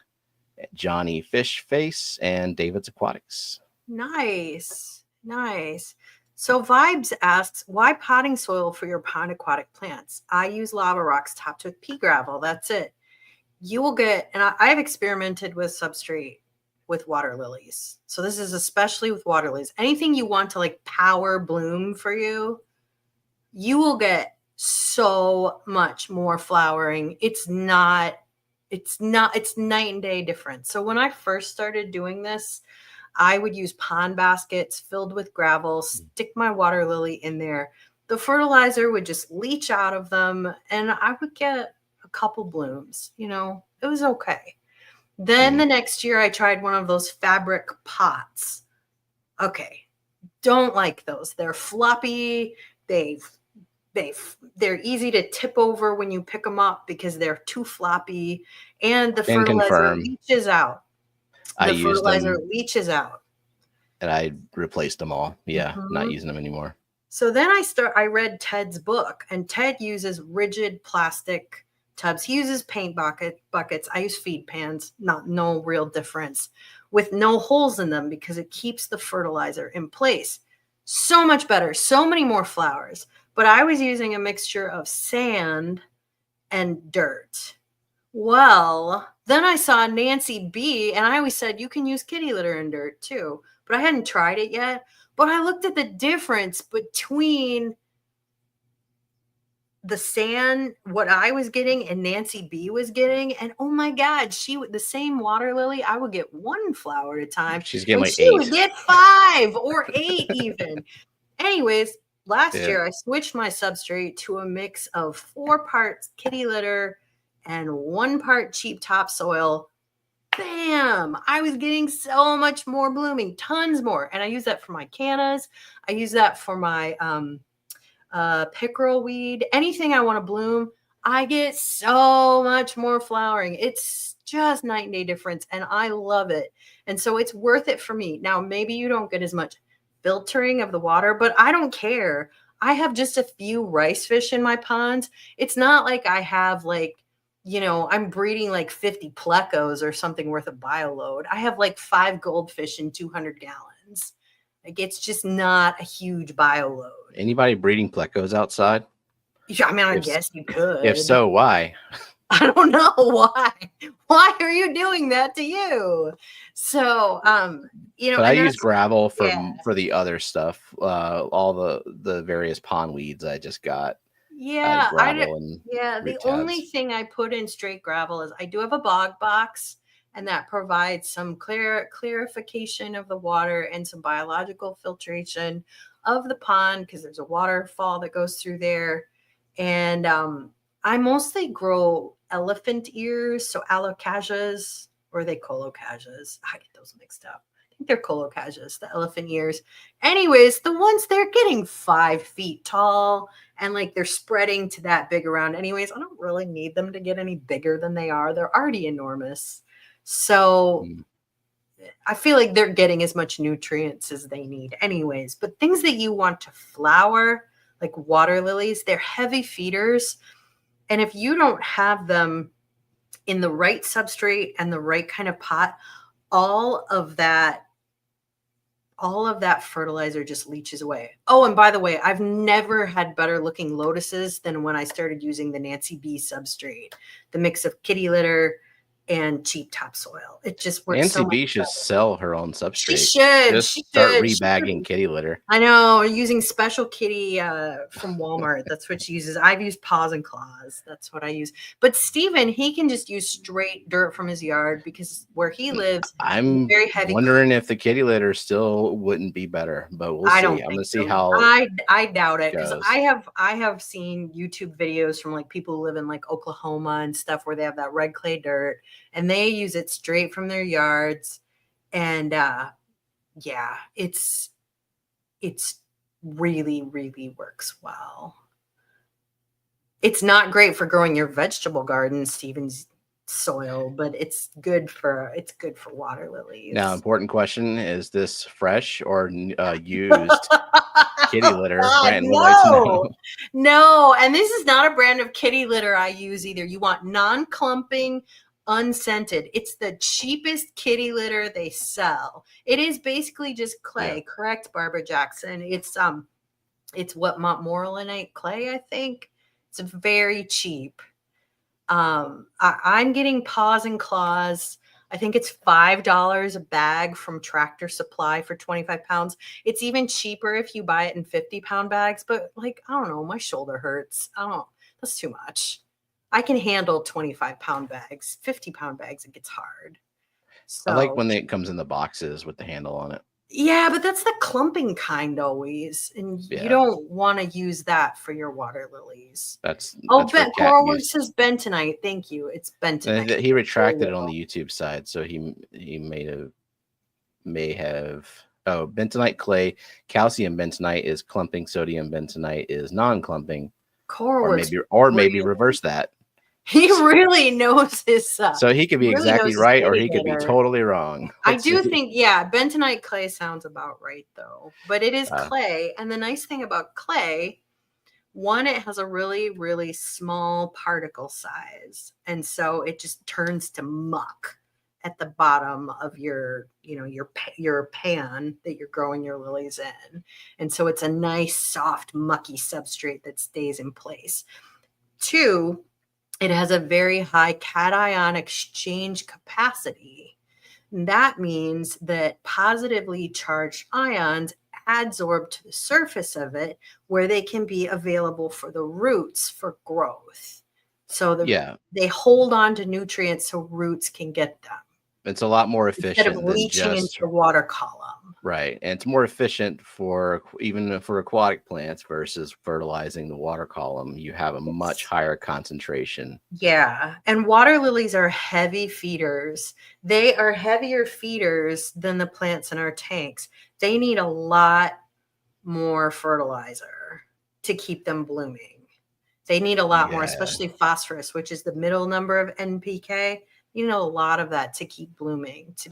Johnny Fishface, and David's Aquatics. Nice. Nice. So Vibes asks, why potting soil for your pond aquatic plants? I use lava rocks topped with pea gravel. That's it. You will get, and I've experimented with substrate with water lilies. So this is especially with water lilies. Anything you want to like power bloom for you, you will get so much more flowering. It's night and day difference. So when I first started doing this, I would use pond baskets filled with gravel, stick my water lily in there. The fertilizer would just leach out of them, and I would get a couple blooms. You know, it was okay. Then the next year, I tried one of those fabric pots. Okay, don't like those. They're floppy. They're easy to tip over when you pick them up because they're too floppy, and the Can fertilizer confirm. leaches out. I The used fertilizer them, leaches out. and I replaced them all. Yeah, not using them anymore. So then I read Ted's book, and Ted uses rigid plastic tubs. He uses paint buckets. I use feed pans, no real difference, with no holes in them because it keeps the fertilizer in place. So much better, so many more flowers. But I was using a mixture of sand and dirt. Well, then I saw Nancy B, and I always said you can use kitty litter and dirt too, but I hadn't tried it yet. But I looked at the difference between the sand, what I was getting, and Nancy B was getting, and oh my God, the same water lily, I would get one flower at a time. She's getting and like she 8. would get 5 or 8 even. Anyways, last year I switched my substrate to a mix of 4 parts kitty litter and 1 part cheap topsoil. Bam! I was getting so much more blooming, tons more. And I use that for my cannas. I use that for my pickerel weed. Anything I want to bloom, I get so much more flowering. It's just night and day difference, and I love it. And so it's worth it for me. Now, maybe you don't get as much filtering of the water, but I don't care. I have just a few rice fish in my ponds. It's not like I have I'm breeding like 50 plecos or something worth of bioload. I have like 5 goldfish in 200 gallons. Like it's just not a huge bioload. Anybody breeding plecos outside? Yeah, I mean, I guess you could. If so, why? I don't know why. Why are you doing that to you? So, But I use gravel for the other stuff. All the various pond weeds I just got. Yeah, gravel and the only thing I put in straight gravel is I do have a bog box, and that provides some clarification of the water and some biological filtration of the pond because there's a waterfall that goes through there. And I mostly grow elephant ears, so alocasias, or are they colocasias? I get those mixed up. I think they're colocasias, the elephant ears. Anyways, the ones they're getting 5 feet tall and like they're spreading to that big around. Anyways, I don't really need them to get any bigger than they are. They're already enormous. So I feel like they're getting as much nutrients as they need anyways. But things that you want to flower, like water lilies, they're heavy feeders. And if you don't have them in the right substrate and the right kind of pot, all of that all of that fertilizer just leaches away. Oh, and by the way, I've never had better looking lotuses than when I started using the Nancy B substrate, the mix of kitty litter and cheap topsoil. It just works Nancy so much B should better. sell her own substrate. She should. Just She start should. rebagging kitty litter. I know, using special kitty from Walmart. That's what she uses. I've used paws and claws. That's what I use. But Stephen, he can just use straight dirt from his yard because where he lives, I'm very heavy. wondering if the kitty litter still wouldn't be better, but we'll I see. don't I'm think gonna see so. how I doubt it because goes. I have seen YouTube videos from like people who live in like Oklahoma and stuff where they have that red clay dirt and they use it straight from their yards. And yeah, it's really, really works well. It's not great for growing your vegetable garden, Stephen's soil, but it's good for water lilies. Now, important question: is this fresh or used kitty litter? Brandon would like to know. No, and this is not a brand of kitty litter I use either. You want non-clumping, unscented. It's the cheapest kitty litter they sell. It is basically just clay. Yeah. Correct, Barbara Jackson. It's what montmorillonite clay, I think. It's very cheap. I'm getting paws and claws. I think it's $5 a bag from Tractor Supply for 25 pounds. It's even cheaper if you buy it in 50-pound bags, but like, I don't know, my shoulder hurts. That's too much. I can handle 25-pound bags. 50-pound bags, it gets hard. So I like when it comes in the boxes with the handle on it. yeah, but that's the clumping kind always. And you don't want to use that for your water lilies. That's Coralworks says bentonite. Thank you. It's bentonite. He retracted it on the YouTube side, so he may have bentonite clay, calcium bentonite is clumping, sodium bentonite is non-clumping. Or maybe reverse that. He really knows his stuff. So he could be exactly right, or he could be totally wrong. I do think, bentonite clay sounds about right, though. But it is clay. And the nice thing about clay, one, it has a really, really small particle size. And so it just turns to muck at the bottom of your pan that you're growing your lilies in. And so it's a nice, soft, mucky substrate that stays in place. Two, it has a very high cation exchange capacity. And that means that positively charged ions adsorb to the surface of it where they can be available for the roots for growth. So they hold on to nutrients so roots can get them. It's a lot more efficient instead of leaching into the water column. Right. And it's more efficient even for aquatic plants versus fertilizing the water column. You have a much higher concentration. Yeah. And water lilies are heavy feeders. They are heavier feeders than the plants in our tanks. They need a lot more fertilizer to keep them blooming. They need a lot more, especially phosphorus, which is the middle number of NPK. You need a lot of that to keep blooming, to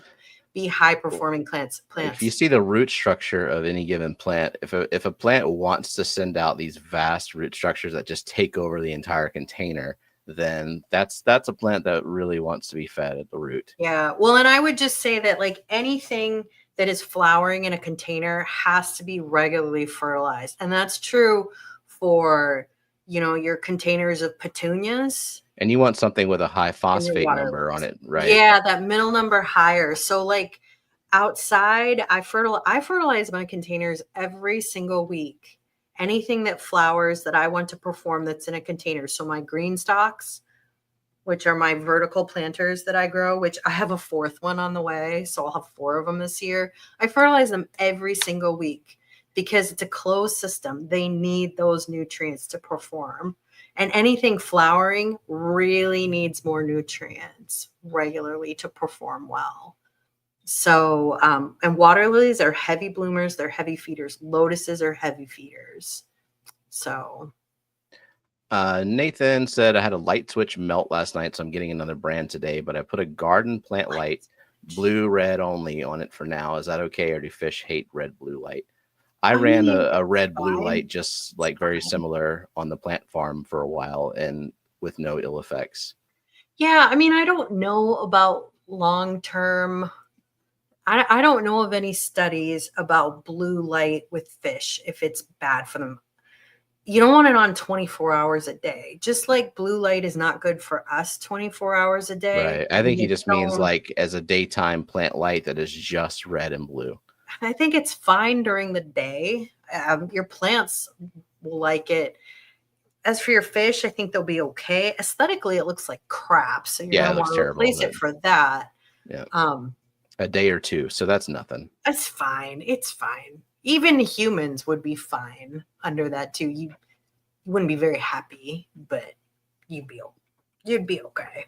be high performing plants. If you see the root structure of any given plant, if a plant wants to send out these vast root structures that just take over the entire container, then that's a plant that really wants to be fed at the root. Yeah. Well, and I would just say that like anything that is flowering in a container has to be regularly fertilized. And that's true for, your containers of petunias. And you want something with a high phosphate number on it, right? Yeah, that middle number higher. So like outside, I fertilize my containers every single week. Anything that flowers that I want to perform that's in a container. So my green stalks, which are my vertical planters that I grow, which I have a fourth one on the way. So I'll have 4 of them this year. I fertilize them every single week because it's a closed system. They need those nutrients to perform. And anything flowering really needs more nutrients regularly to perform well. So, and water lilies are heavy bloomers. They're heavy feeders. Lotuses are heavy feeders. So. Nathan said, I had a light switch melt last night, so I'm getting another brand today, but I put a garden plant light, blue, red only on it for now. Is that okay? Or do fish hate red, blue light? I ran a red blue light, just like very similar on the plant farm for a while and with no ill effects. Yeah. I mean, I don't know about long-term. I don't know of any studies about blue light with fish, if it's bad for them. You don't want it on 24 hours a day. Just like blue light is not good for us 24 hours a day. Right. I think he just means Don't, like as a daytime plant light that is just red and blue. I think it's fine during the day. Your plants will like it. As for your fish, I think they'll be okay. Aesthetically, it looks like crap, so you're Yeah, it gonna looks want to terrible, replace it for that. yeah, Um, a day or two. So that's nothing. That's fine. It's fine. Even humans would be fine under that too. You wouldn't be very happy, but you'd be okay.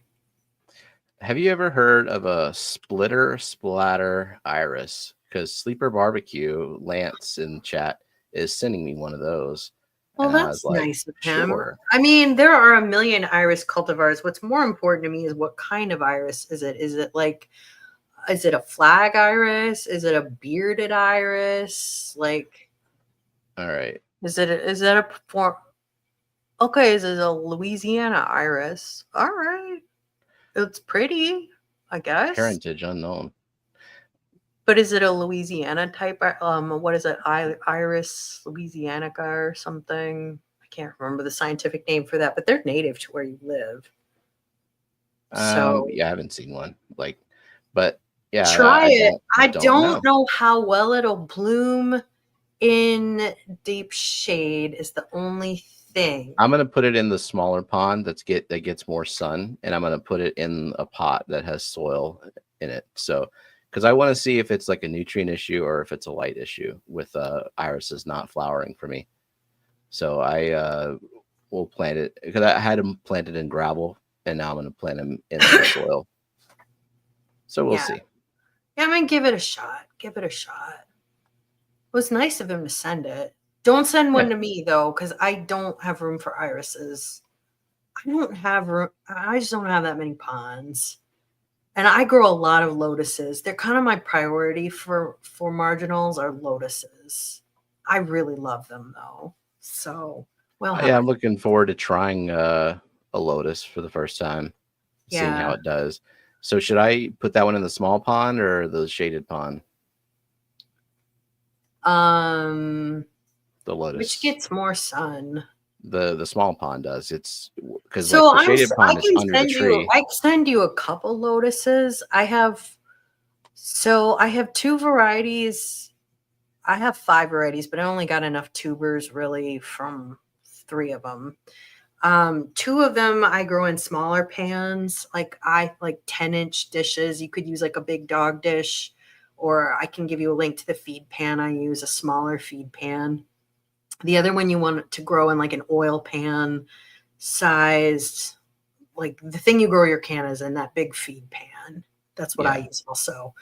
Have you ever heard of a splitter splatter iris? Because Sleeper Barbecue, Lance in chat, is sending me one of those. Well, And I was that's like, nice of him. sure. I mean, there are a million iris cultivars. What's more important to me is what kind of iris is it? Is it a flag iris? Is it a bearded iris? Like, All right. is that a form? Okay, is it a Louisiana iris? All right. It's pretty, I guess. Parentage unknown. But is it a Louisiana type? What is it? Iris Louisianica or something? I can't remember the scientific name for that, but they're native to where you live. So Yeah, I haven't seen one. Like, but yeah, try it. I don't don't know how well it'll bloom in deep shade. Is the only thing. I'm gonna put it in the smaller pond that gets more sun, and I'm gonna put it in a pot that has soil in it. So, because I want to see if it's like a nutrient issue or if it's a light issue with irises not flowering for me. So I will plant it because I had them planted in gravel, and now I'm gonna plant them in the soil. So we'll see. Yeah, I mean, give it a shot. Give it a shot. It was nice of him to send it. Don't send one to me though, because I don't have room for irises. I don't have room. I just don't have that many ponds, and I grow a lot of lotuses. They're kind of my priority for marginals are lotuses. I really love them though. So Yeah, I'm looking forward to trying a lotus for the first time, seeing how it does. So should I put that one in the small pond or the shaded pond? The lotus. Which gets more sun? The small pond does. It's because so like the shaded pond is under the tree. I can send you a couple lotuses. I have two varieties. I have 5 varieties, but I only got enough tubers really from 3 of them. 2 of them I grow in smaller pans, like 10-inch dishes. You could use like a big dog dish, or I can give you a link to the feed pan. I use a smaller feed pan. The other one you want to grow in like an oil pan sized, like the thing you grow your cannas in, that big feed pan. That's what I use also.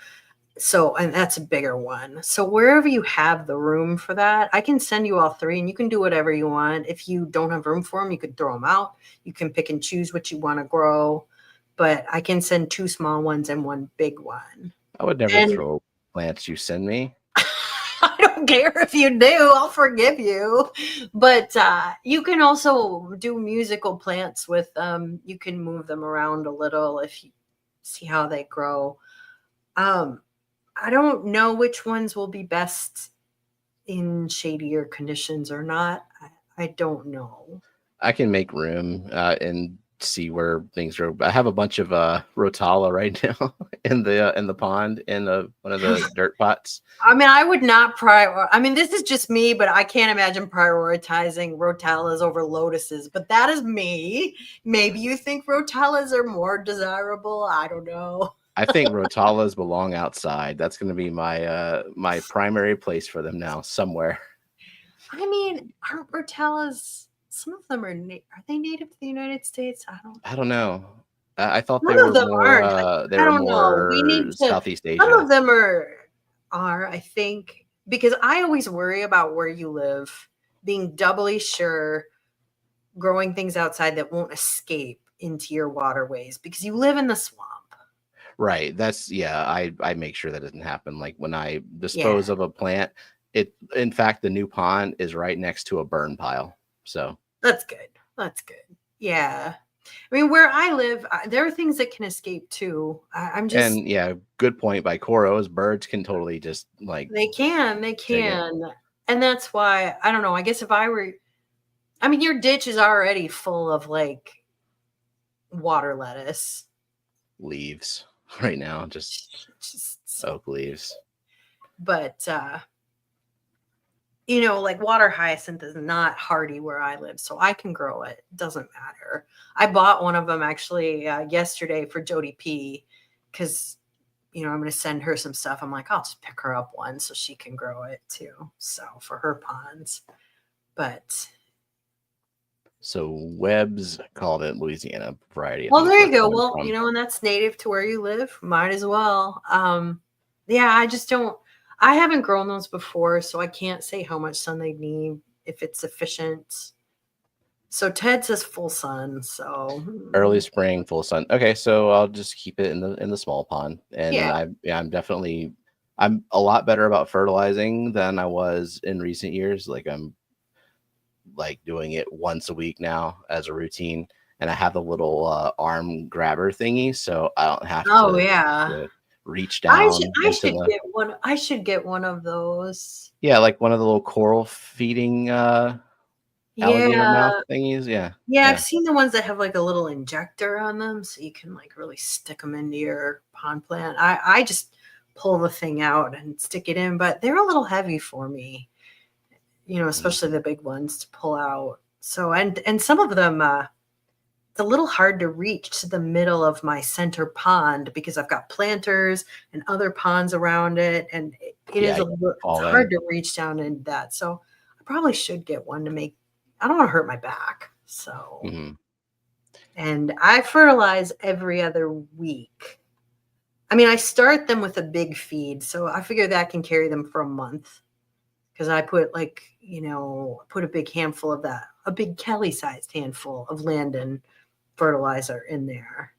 So, and that's a bigger one. So wherever you have the room for that, I can send you all 3 and you can do whatever you want. If you don't have room for them, you could throw them out. You can pick and choose what you want to grow, but I can send 2 small ones and 1 big one. I would never throw plants you send me. I don't care if you do, I'll forgive you. But you can also do musical plants with them. You can move them around a little if you see how they grow. I don't know which ones will be best in shadier conditions or not. I don't know. I can make room and see where things are. I have a bunch of rotala right now in the pond in one of the dirt pots. I mean, I would not I mean, this is just me, but I can't imagine prioritizing rotalas over lotuses. But that is me. Maybe you think rotalas are more desirable. I don't know. I think rotalas belong outside. That's going to be my my primary place for them now, somewhere. I mean, aren't rotalas? Some of them are they native to the United States? I don't know. I thought some they were them more. Aren't. They were more Southeast Asia. Some of them are. I think, because I always worry about where you live, being doubly sure, growing things outside that won't escape into your waterways because you live in the swamp. Right. That's I make sure that doesn't happen. Like when I dispose of a plant, in fact the new pond is right next to a burn pile. So that's good. That's good. Yeah. I mean, where I live, there are things that can escape too. I'm just. And yeah, good point by Koros. Birds can totally just like They can, dig it. and that's why I don't know. I guess if I were, I mean, your ditch is already full of like water lettuce. Leaves right now, just Just, oak leaves. but you know, like water hyacinth is not hardy where I live, so I can grow it. Doesn't matter. I bought one of them actually yesterday for Jody P, because you know I'm going to send her some stuff. I'm like, I'll just pick her up one so she can grow it too. So for her ponds, but. So Webb's called it Louisiana variety. Well, there you go. Well, you know, and that's native to where you live. Might as well. Yeah, I just don't. I haven't grown those before, so I can't say how much sun they need, if it's sufficient. So Ted says full sun. So early spring, full sun. Okay, so I'll just keep it in the small pond, and yeah. I'm a lot better about fertilizing than I was in recent years. Like I'm like doing it once a week now as a routine, and I have the little arm grabber thingy, so I don't have to reach down. I should get one. I should get one of those. Yeah, like one of the little coral feeding alligator mouth thingies. Yeah. I've seen the ones that have like a little injector on them, so you can like really stick them into your pond plant. I just pull the thing out and stick it in, but they're a little heavy for me, you know, especially the big ones to pull out. So and some of them it's a little hard to reach to the middle of my center pond because I've got planters and other ponds around it, and it's hard to reach down into that. So I probably should get one to make. I don't want to hurt my back. So, and I fertilize every other week. I mean, I start them with a big feed, so I figure that can carry them for a month. Because I put like, you know, put a big handful of that, a big Kelley-sized handful of Landon fertilizer in there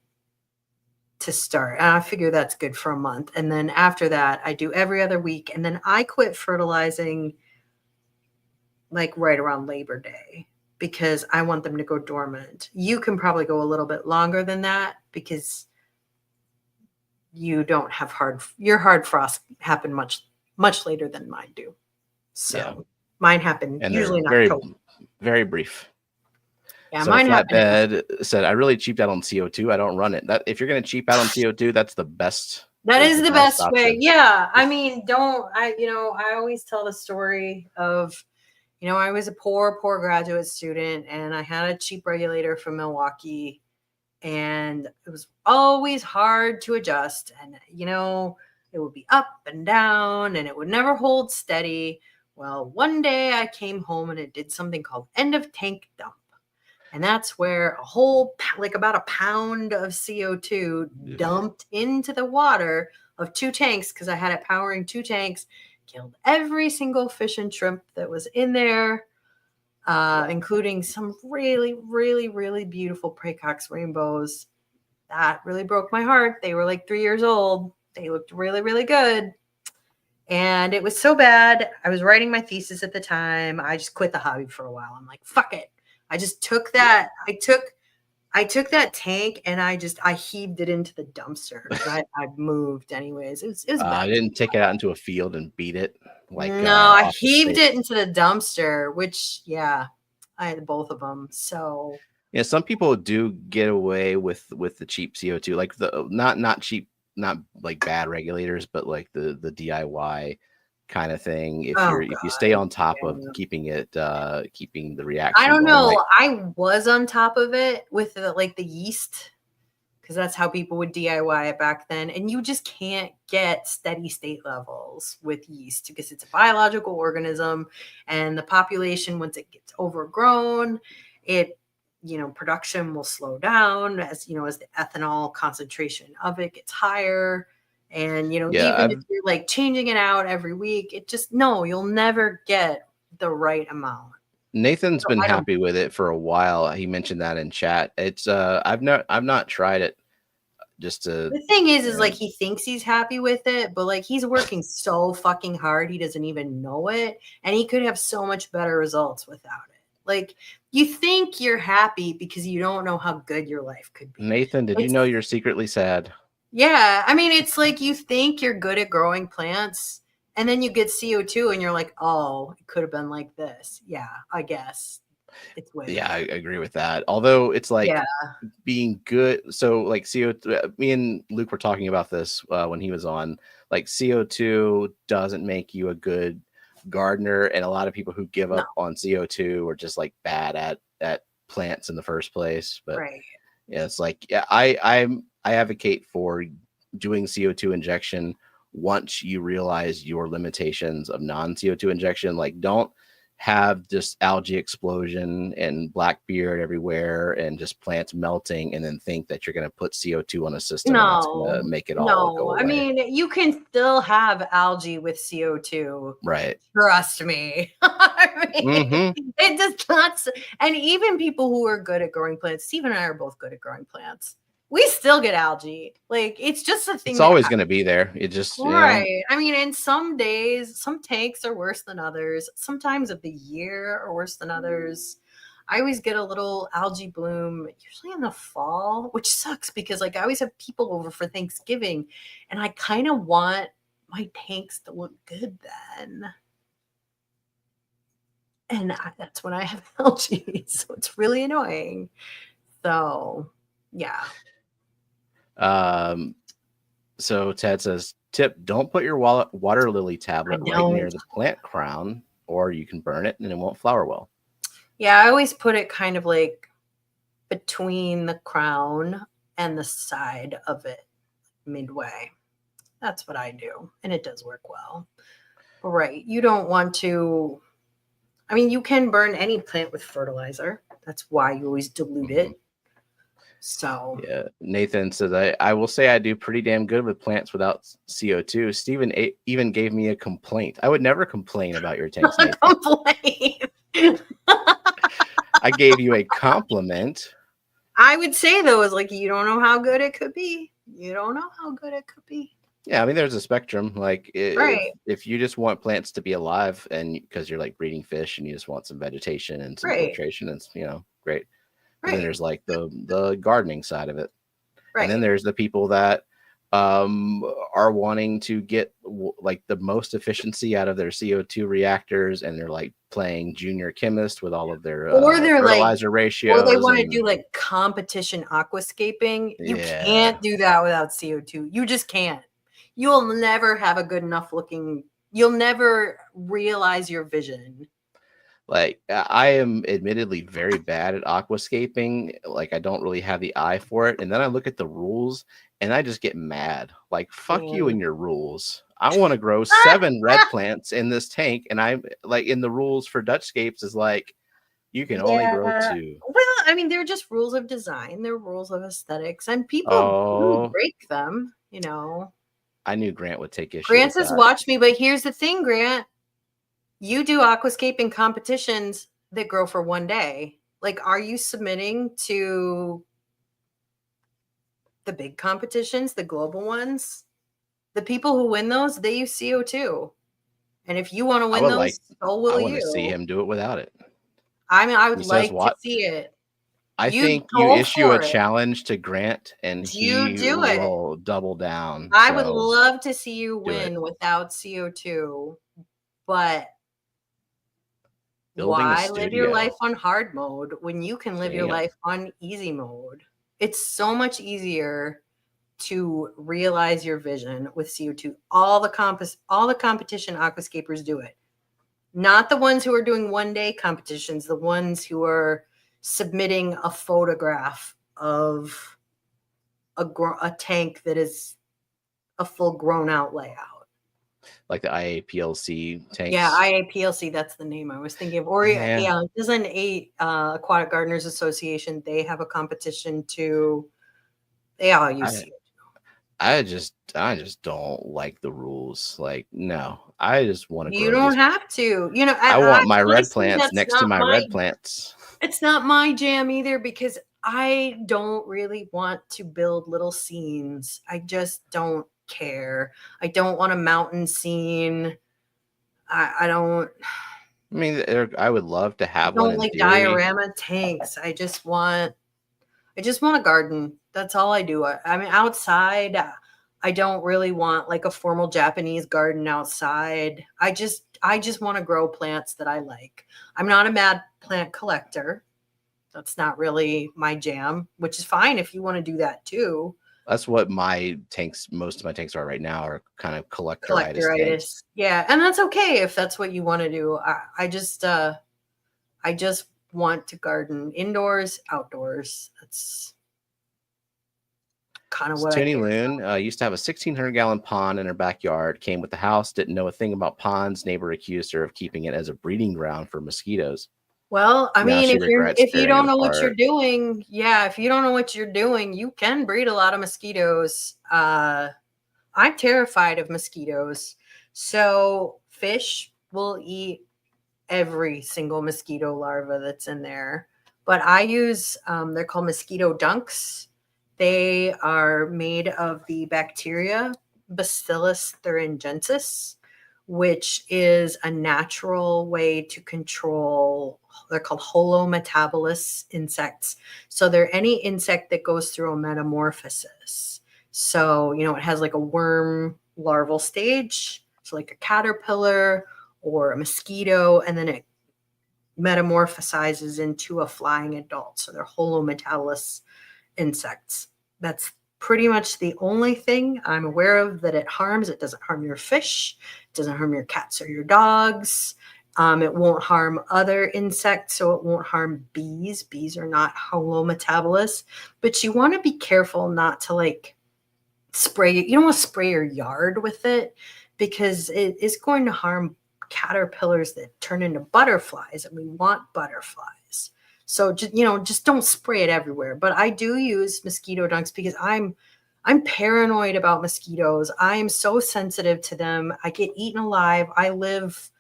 to start. And I figure that's good for a month. And then after that, I do every other week. And then I quit fertilizing like right around Labor Day because I want them to go dormant. You can probably go a little bit longer than that because you don't have your hard frost happen much later than mine do. So mine happen usually in October. Very brief. Yeah, so Flatbed said, I really cheaped out on CO2. I don't run it. That if you're going to cheap out on CO2, that's the best. That is the best way. Yeah. I mean, I always tell the story of, you know, I was a poor graduate student and I had a cheap regulator from Milwaukee and it was always hard to adjust. And, you know, it would be up and down and it would never hold steady. Well, one day I came home and it did something called end of tank dump. And that's where a whole, like about a pound of CO2 dumped into the water of 2 tanks because I had it powering 2 tanks, killed every single fish and shrimp that was in there, including some really, really, really beautiful Praecox rainbows. That really broke my heart. They were like 3 years old. They looked really, really good. And it was so bad. I was writing my thesis at the time. I just quit the hobby for a while. I'm like, fuck it. I just took that. I took that tank and I heaved it into the dumpster. I moved anyways. It was bad. I didn't take it out into a field and beat it. I heaved it into the dumpster, which I had both of them. So yeah, some people do get away with the cheap CO2, like the not cheap, not like bad regulators, but like the DIY kind of thing. If you stay on top of keeping the reaction. I don't know. I was on top of it with the yeast because that's how people would DIY it back then. And you just can't get steady state levels with yeast because it's a biological organism and the population, once it gets overgrown, production will slow down as the ethanol concentration of it gets higher. And, even if you're like changing it out every week, you'll never get the right amount. Nathan's been happy with it for a while. He mentioned that in chat. It's I've not tried it. The thing is like he thinks he's happy with it, but like he's working so fucking hard he doesn't even know it, and he could have so much better results without it. Like, you think you're happy because you don't know how good your life could be. Nathan, did you know you're secretly sad? Yeah. I mean, it's like you think you're good at growing plants, and then you get CO2 and you're like, oh, it could have been like this. Yeah, I guess it's way Yeah, I better. agree with that. Although it's like Yeah. being good. So like CO2, me and Luke were talking about this when he was on. Like CO2 doesn't make you a good gardener, and a lot of people who give No. up on CO2 are just like bad at plants in the first place. But Right. yeah, it's like I advocate for doing CO2 injection once you realize your limitations of non-CO2 injection. Like, don't have just algae explosion and blackbeard everywhere and just plants melting and then think that you're going to put CO2 on a system and that's going to No, make it all no. go I away. mean, you can still have algae with CO2. Right. Trust me. I Mm-hmm. mean, it does not. And even people who are good at growing plants, Stephen and I are both good at growing plants. We still get algae. Like, it's just a thing It's that always happens. going to be there. It just, Right. I mean, and some days, some tanks are worse than others. Sometimes of the year are worse than others. I always get a little algae bloom, usually in the fall, which sucks because like I always have people over for Thanksgiving and I kind of want my tanks to look good then. And that's when I have algae. So it's really annoying. So, yeah. So Ted says, tip, don't put your water lily tablet right near the plant crown, or you can burn it and it won't flower well. Yeah, I always put it kind of like between the crown and the side of it, midway. That's what I do. And it does work well. But right. You don't want to, I mean, you can burn any plant with fertilizer. That's why you always dilute it. So yeah, Nathan says, I will say I do pretty damn good with plants without CO2. Stephen even gave me a complaint. I would never complain about your tanks, Nathan. complain. I gave you a compliment. I would say though, is like, you don't know how good it could be. You don't know how good it could be. Yeah, I mean, there's a spectrum. Like, Right. if you just want plants to be alive, and because you're like breeding fish, and you just want some vegetation and some filtration, and great. And then there's like the gardening side of it, and then there's the people that are wanting to get like the most efficiency out of their CO2 reactors, and they're like playing junior chemist with all of their or they're fertilizer like, ratios, or they want to do like competition aquascaping. You can't do that without CO2. You just can't. You'll never have a good enough looking, you'll never realize your vision. Like, I am admittedly very bad at aquascaping. Like, I don't really have the eye for it. And then I look at the rules and I just get mad. Like, fuck you and your rules. I want to grow 7 red plants in this tank. And I'm like, in the rules for Dutchscapes is like, you can only grow 2. Well, I mean, they're just rules of design. They're rules of aesthetics. And people break them, you know. I knew Grant would take issue Grant with says, that. watch me. But here's the thing, Grant. You do aquascaping competitions that grow for one day. Like, are you submitting to the big competitions, the global ones? The people who win those, they use CO2. And if you want to win those, so will you. I want to see him do it without it. I mean, I would like to see it. I think you issue a challenge to Grant and he will double down. I would love to see you win without CO2, but why live your life on hard mode when you can live your life on easy mode? It's so much easier to realize your vision with CO2. All the competition aquascapers do it. Not the ones who are doing one-day competitions, the ones who are submitting a photograph of a tank that is a full grown out layout. Like the IAPLC tanks. Yeah, IAPLC, that's the name I was thinking of. Or yeah, doesn't Aquatic Gardeners Association, they have a competition too. They all use CO2. I just don't like the rules. Like, no, I just want to grow. You don't have to. You know, I want my red plants next to my red plants. It's not my jam either because I don't really want to build little scenes. I just don't care. I don't want a mountain scene. I don't. I mean, I would love to I have one don't in like theory. diorama tanks. I just want a garden. That's all I do. I mean, outside, I don't really want like a formal Japanese garden outside. I just want to grow plants that I like. I'm not a mad plant collector. That's not really my jam, which is fine if you want to do that too. That's what most of my tanks are right now, are kind of collectoritis tanks. Collectoritis. Yeah, and that's okay if that's what you want to do. I just want to garden indoors, outdoors. That's kind of what I Tony care Loon about. used to have a 1,600-gallon pond in her backyard, came with the house, didn't know a thing about ponds. Neighbor accused her of keeping it as a breeding ground for mosquitoes. Well, I Now mean, she regrets if you tearing it don't know what you're apart. doing, yeah, if you don't know what you're doing, you can breed a lot of mosquitoes. I'm terrified of mosquitoes. So fish will eat every single mosquito larva that's in there. But I use, they're called mosquito dunks. They are made of the bacteria Bacillus thuringiensis, which is a natural way to control, they're called holometabolous insects. So they're any insect that goes through a metamorphosis. So, it has like a worm larval stage, so like a caterpillar or a mosquito, and then it metamorphosizes into a flying adult. So they're holometabolous insects. That's pretty much the only thing I'm aware of that it harms. It doesn't harm your fish, it doesn't harm your cats or your dogs. It won't harm other insects, so it won't harm bees. Bees are not holometabolous, but you want to be careful not to like spray. You don't want to spray your yard with it because it is going to harm caterpillars that turn into butterflies, and we want butterflies. So just don't spray it everywhere. But I do use mosquito dunks because I'm paranoid about mosquitoes. I am so sensitive to them. I get eaten alive. I live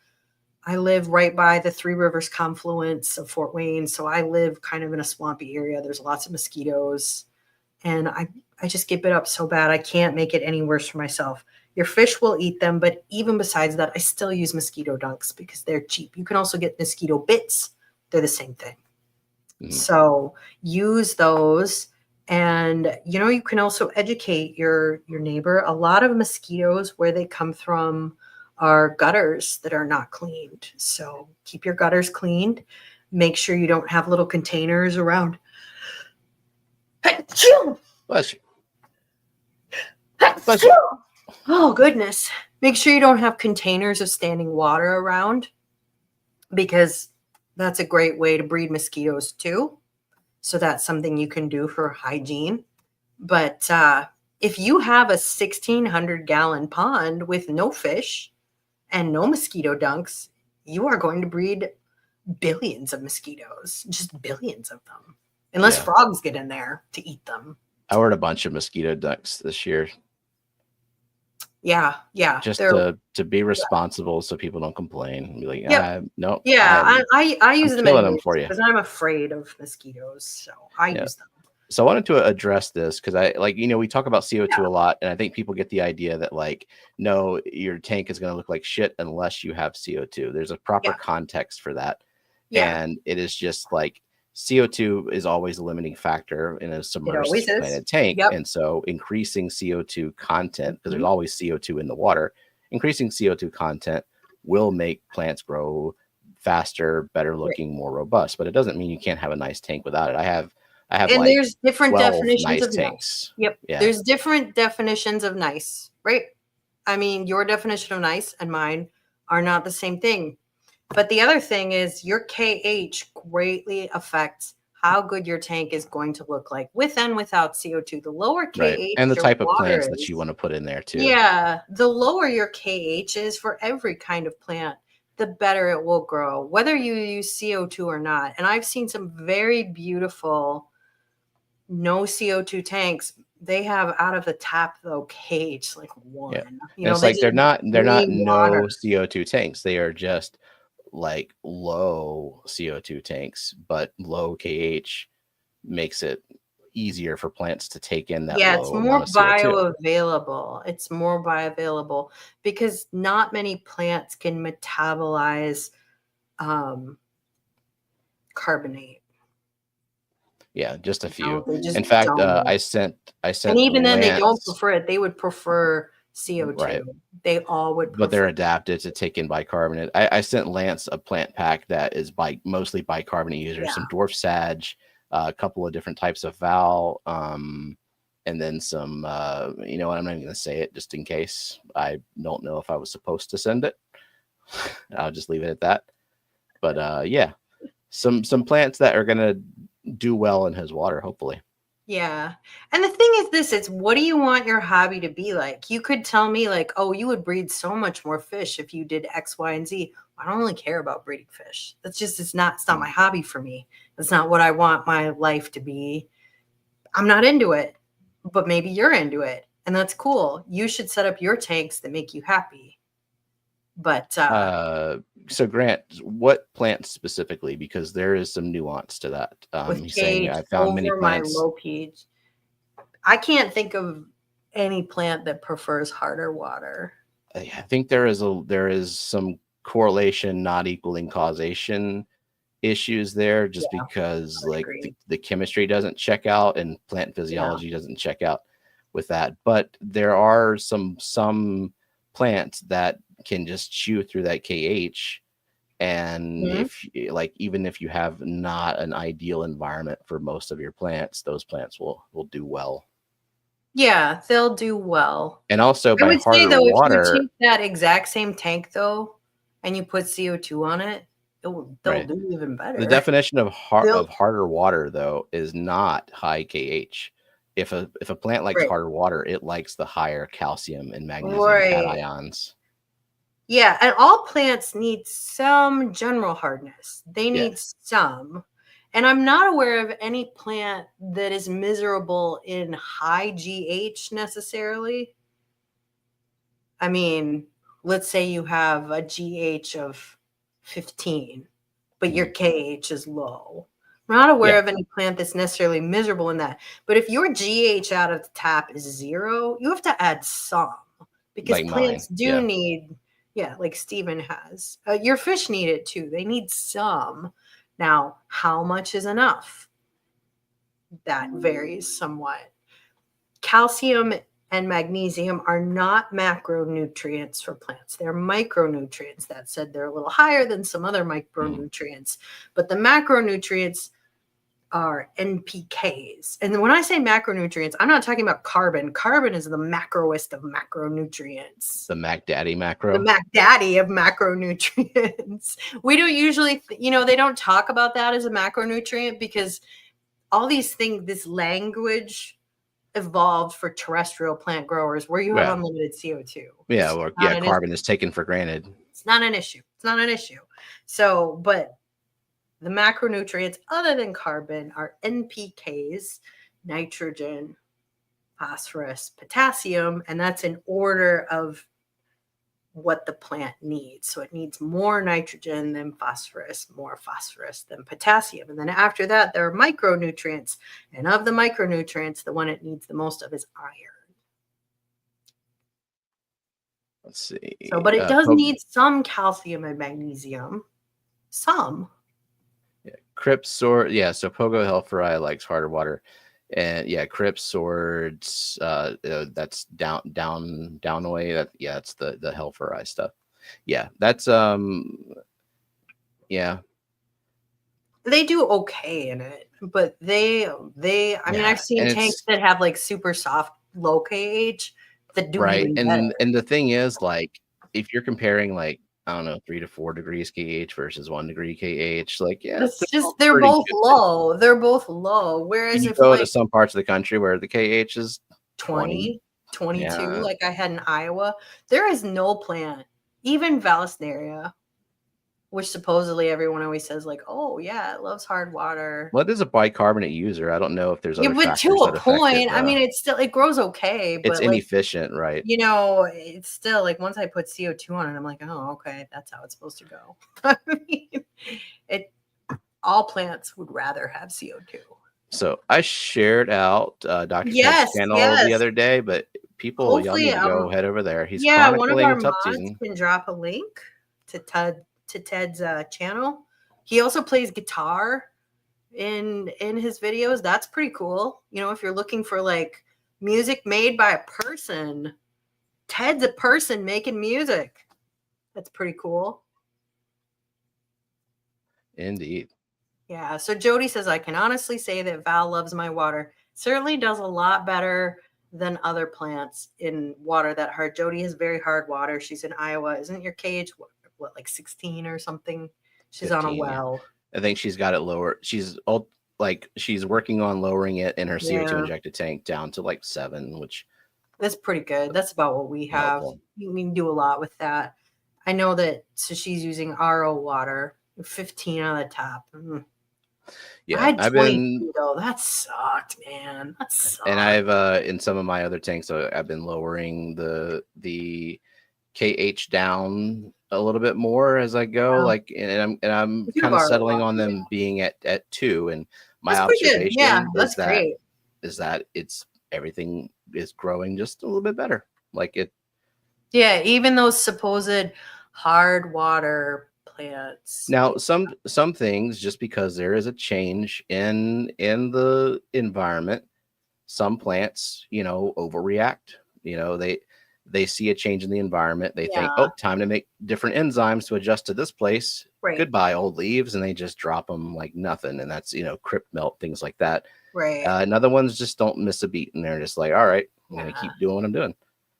right by the Three Rivers confluence of Fort Wayne, so I live kind of in a swampy area. There's lots of mosquitoes, and I just get bit up so bad I can't make it any worse for myself. Your fish will eat them, but even besides that, I still use mosquito dunks because they're cheap. You can also get mosquito bits. They're the same thing. Mhm. So use those. And you can also educate your neighbor. A lot of mosquitoes, where they come from, are gutters that are not cleaned. So keep your gutters cleaned. Make sure you don't have little containers around. Bless you. Bless you. Oh, goodness. Make sure you don't have containers of standing water around, because that's a great way to breed mosquitoes too. So that's something you can do for hygiene. But if you have a 1,600-gallon pond with no fish and no mosquito dunks, you are going to breed billions of mosquitoes, just billions of them, unless frogs get in there to eat them. I ordered a bunch of mosquito ducks this year. Yeah. Just to be responsible, so people don't complain. Be like, no. Yeah, I use them killing them for you because I'm afraid of mosquitoes, so I use them. So I wanted to address this because we talk about CO2 a lot, and I think people get the idea that no, your tank is going to look like shit unless you have CO2. There's a proper context for that. Yeah. And it is just like CO2 is always a limiting factor in a submerged planted tank. Yep. And so increasing CO2 content, because there's always CO2 in the water, increasing CO2 content will make plants grow faster, better looking, more robust. But it doesn't mean you can't have a nice tank without it. I have and there's different definitions of tanks. Nice. Yep. Yeah. There's different definitions of nice, right? I mean, your definition of nice and mine are not the same thing. But the other thing is your KH greatly affects how good your tank is going to look like with and without CO2. The lower KH and the type of plants that you want to put in there too. Yeah. The lower your KH is for every kind of plant, the better it will grow, whether you use CO2 or not. And I've seen some very beautiful no CO2 tanks. They have out of the tap though KH like 1. Yeah. It's like they're not no CO2 tanks. They are just like low CO2 tanks, but low KH makes it easier for plants to take in that. It's more bioavailable. It's more bioavailable because not many plants can metabolize carbonate. Yeah, just a few. They just In fact, don't. I sent And even then, they don't Lance, prefer it. They would prefer CO2. right, They all would prefer. but they're adapted to take in bicarbonate. I sent Lance a plant pack that is mostly bicarbonate users, some dwarf sag, a couple of different types of val, and then some, you know what, I'm not even going to say it just in case. I don't know if I was supposed to send it. I'll just leave it at that. But yeah, some plants that are going to do well in his water, hopefully. Yeah. And the thing is this, it's what do you want your hobby to be like? You could tell me like, oh, you would breed so much more fish if you did X, Y, and Z. I don't really care about breeding fish. It's not my hobby for me. It's not what I want my life to be. I'm not into it, but maybe you're into it. And that's cool. You should set up your tanks that make you happy. But so Grant, what plants specifically? Because there is some nuance to that. He's saying I found many plants. My low pH. I can't think of any plant that prefers harder water. I think there is some correlation, not equaling causation issues there, just because like the chemistry doesn't check out and plant physiology doesn't check out with that. But there are some plants that can just chew through that KH, and if like even if you have not an ideal environment for most of your plants, those plants will do well. Yeah, they'll do well. And also by harder water, if you take that exact same tank though, and you put CO2 on it, they'll do even better. The definition of harder water though is not high KH. If a plant likes harder water, it likes the higher calcium and magnesium cations. Yeah, and all plants need some general hardness. They need some. And I'm not aware of any plant that is miserable in high GH necessarily. I mean, let's say you have a GH of 15, but your KH is low. I'm not aware of any plant that's necessarily miserable in that. But if your GH out of the tap is 0, you have to add some. Because like plants do need... Yeah, like Stephen has. Your fish need it too. They need some. Now, how much is enough? That varies somewhat. Calcium and magnesium are not macronutrients for plants. They're micronutrients. That said, they're a little higher than some other micronutrients. But the macronutrients are NPKs. And when I say macronutrients, I'm not talking about carbon. Carbon is the macroest of macronutrients. The Mac Daddy macro. The Mac Daddy of macronutrients. We don't usually, they don't talk about that as a macronutrient because all these things, this language evolved for terrestrial plant growers where you have unlimited CO2. Yeah, carbon is taken for granted. It's not an issue. It's not an issue. So, but the macronutrients other than carbon are NPKs, nitrogen, phosphorus, potassium, and that's in order of what the plant needs. So it needs more nitrogen than phosphorus, more phosphorus than potassium. And then after that, there are micronutrients. And of the micronutrients, the one it needs the most of is iron. Let's see. So, but it does need some calcium and magnesium. Some. Crips sword, so Pogo Hellfry likes harder water, and Crips swords, that's down away. That's the Hellfry stuff. Yeah, that's They do okay in it, but I mean, I've seen tanks that have like super soft low KH that do even better. And the thing is, like, if you're comparing like, I don't know, 3 to 4 degrees KH versus 1 degree KH. Like, it's just they're both low. They're both low. Whereas if you go to some parts of the country where the KH is 20, 22, like I had in Iowa, there is no plant, even Vallisneria, which supposedly everyone always says, like, oh yeah, it loves hard water. Well, it is a bicarbonate user. I don't know if there's other but to a point, I mean, it grows okay, but it's inefficient, right? It's still like once I put CO2 on it, I'm like, oh, okay, that's how it's supposed to go. I mean, all plants would rather have CO2. So I shared out Dr. Ted's channel the other day, but y'all need to go head over there. He's one of our mods can drop a link to Ted to Ted's channel. He also plays guitar in his videos. That's pretty cool. You know, if you're looking for like music made by a person, Ted's a person making music. That's pretty cool. Indeed. Yeah. So Jody says, I can honestly say that Val loves my water. Certainly does a lot better than other plants in water that hard. Jody has very hard water. She's in Iowa. Isn't your cage what like 16 or something? She's 15, on a well. I think she's got it lower. She's working on lowering it in her CO2 injected tank down to like 7, which that's pretty good. That's about what we have. helpful. We can do a lot with that. I know that. So she's using RO water, 15 on the top. Yeah, I had I've 22 been though. That sucked, man. That sucked. And I've in some of my other tanks, I've been lowering the KH down a little bit more as I go. Yeah. Like, and I'm kind of settling on them being at 2. And my that's observation yeah, that's great. is that it's everything is growing just a little bit better. Like it. Yeah, even those supposed hard water plants. Now, some things, just because there is a change in the environment, some plants, you know, overreact. You know, they see a change in the environment. They think, oh, time to make different enzymes to adjust to this place. Right. Goodbye, old leaves. And they just drop them like nothing. And that's, you know, crypt melt, things like that. Right. And other ones just don't miss a beat. And they're just like, all right, I'm going to keep doing what I'm doing.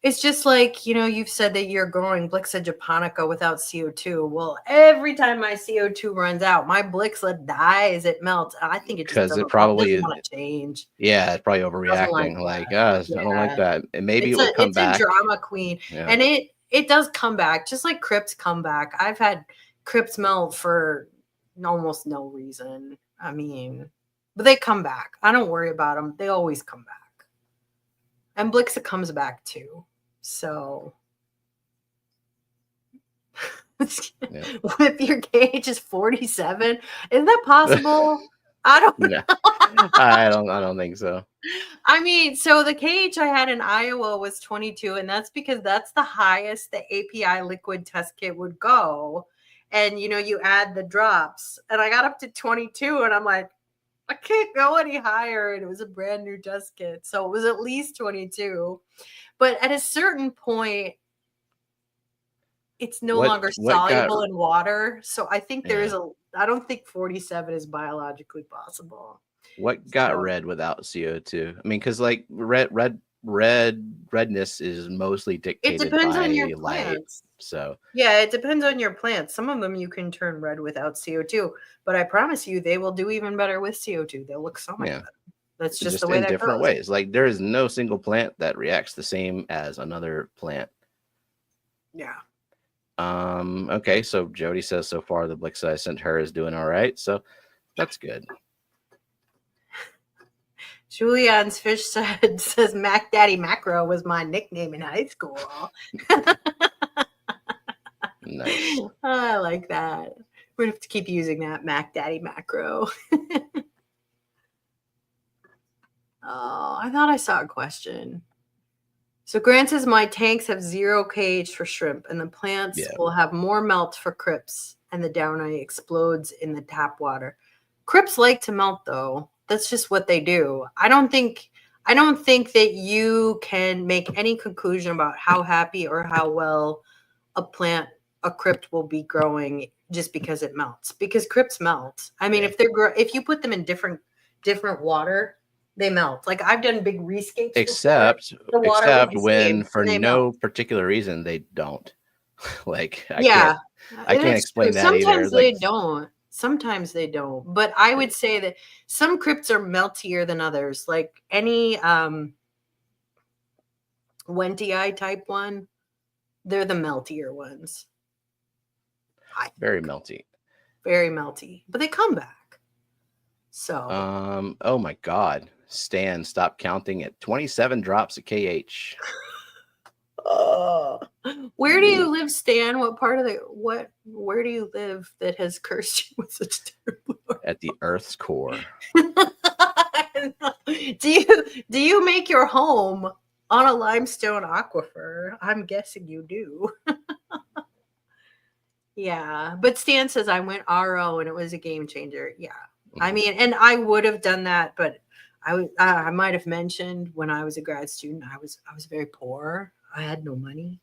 It's just like, you know, you've said that you're growing Blixa japonica without CO2. Well, every time my CO2 runs out, my Blixa dies, it melts. I think it just doesn't want to change. Yeah, it's probably overreacting. Like, I don't like that. And maybe it will come back. It's a drama queen. Yeah. And it does come back, just like crypts come back. I've had crypts melt for almost no reason. I mean, but they come back. I don't worry about them. They always come back. And Blixa comes back too. So if your cage is 47, isn't that possible? I don't know. I don't think so. I mean, so the cage I had in Iowa was 22, and that's because that's the highest the API liquid test kit would go. And you know, you add the drops, and I got up to 22, and I'm like, I can't go any higher. And it was a brand new test kit. So it was at least 22. But at a certain point, it's no longer soluble in water. So I think there is I don't think 47 is biologically possible. What got red without CO2? I mean, because like redness is mostly dictated by on your light. Plants. So yeah, it depends on your plants. Some of them you can turn red without CO2, but I promise you they will do even better with CO2. They'll look so much better. That's just the way that different goes. ways. Like there is no single plant that reacts the same as another plant. Yeah. Okay, so Jody says so far the Blixa I sent her is doing all right. So that's good. Julian's fish says Mac Daddy Macro was my nickname in high school. Nice. I like that. We're gonna have to keep using that Mac Daddy Macro. Oh, I thought I saw a question. So Grant says my tanks have 0 KH for shrimp, and the plants will have more melt for crypts, and the downy explodes in the tap water. Crypts like to melt though. That's just what they do. I don't think that you can make any conclusion about how happy or how well a crypt will be growing just because it melts. Because crypts melt. I mean, if you put them in different water, they melt. Like I've done big rescapes. Except when for no particular reason they don't. Like I can't explain that either. Sometimes they don't. Sometimes they don't. But I would say that some crypts are meltier than others. Like any Wentii type one, they're the meltier ones. Very melty. Very melty. But they come back. So oh my God. Stan, stop counting at 27 drops of KH. Where do you live, Stan? What part of where do you live that has cursed you with such terrible? At the Earth's core. Do you make your home on a limestone aquifer? I'm guessing you do. Yeah. But Stan says I went RO and it was a game changer. Yeah. I mean, and I would have done that, but I might have mentioned when I was a grad student, I was very poor. I had no money.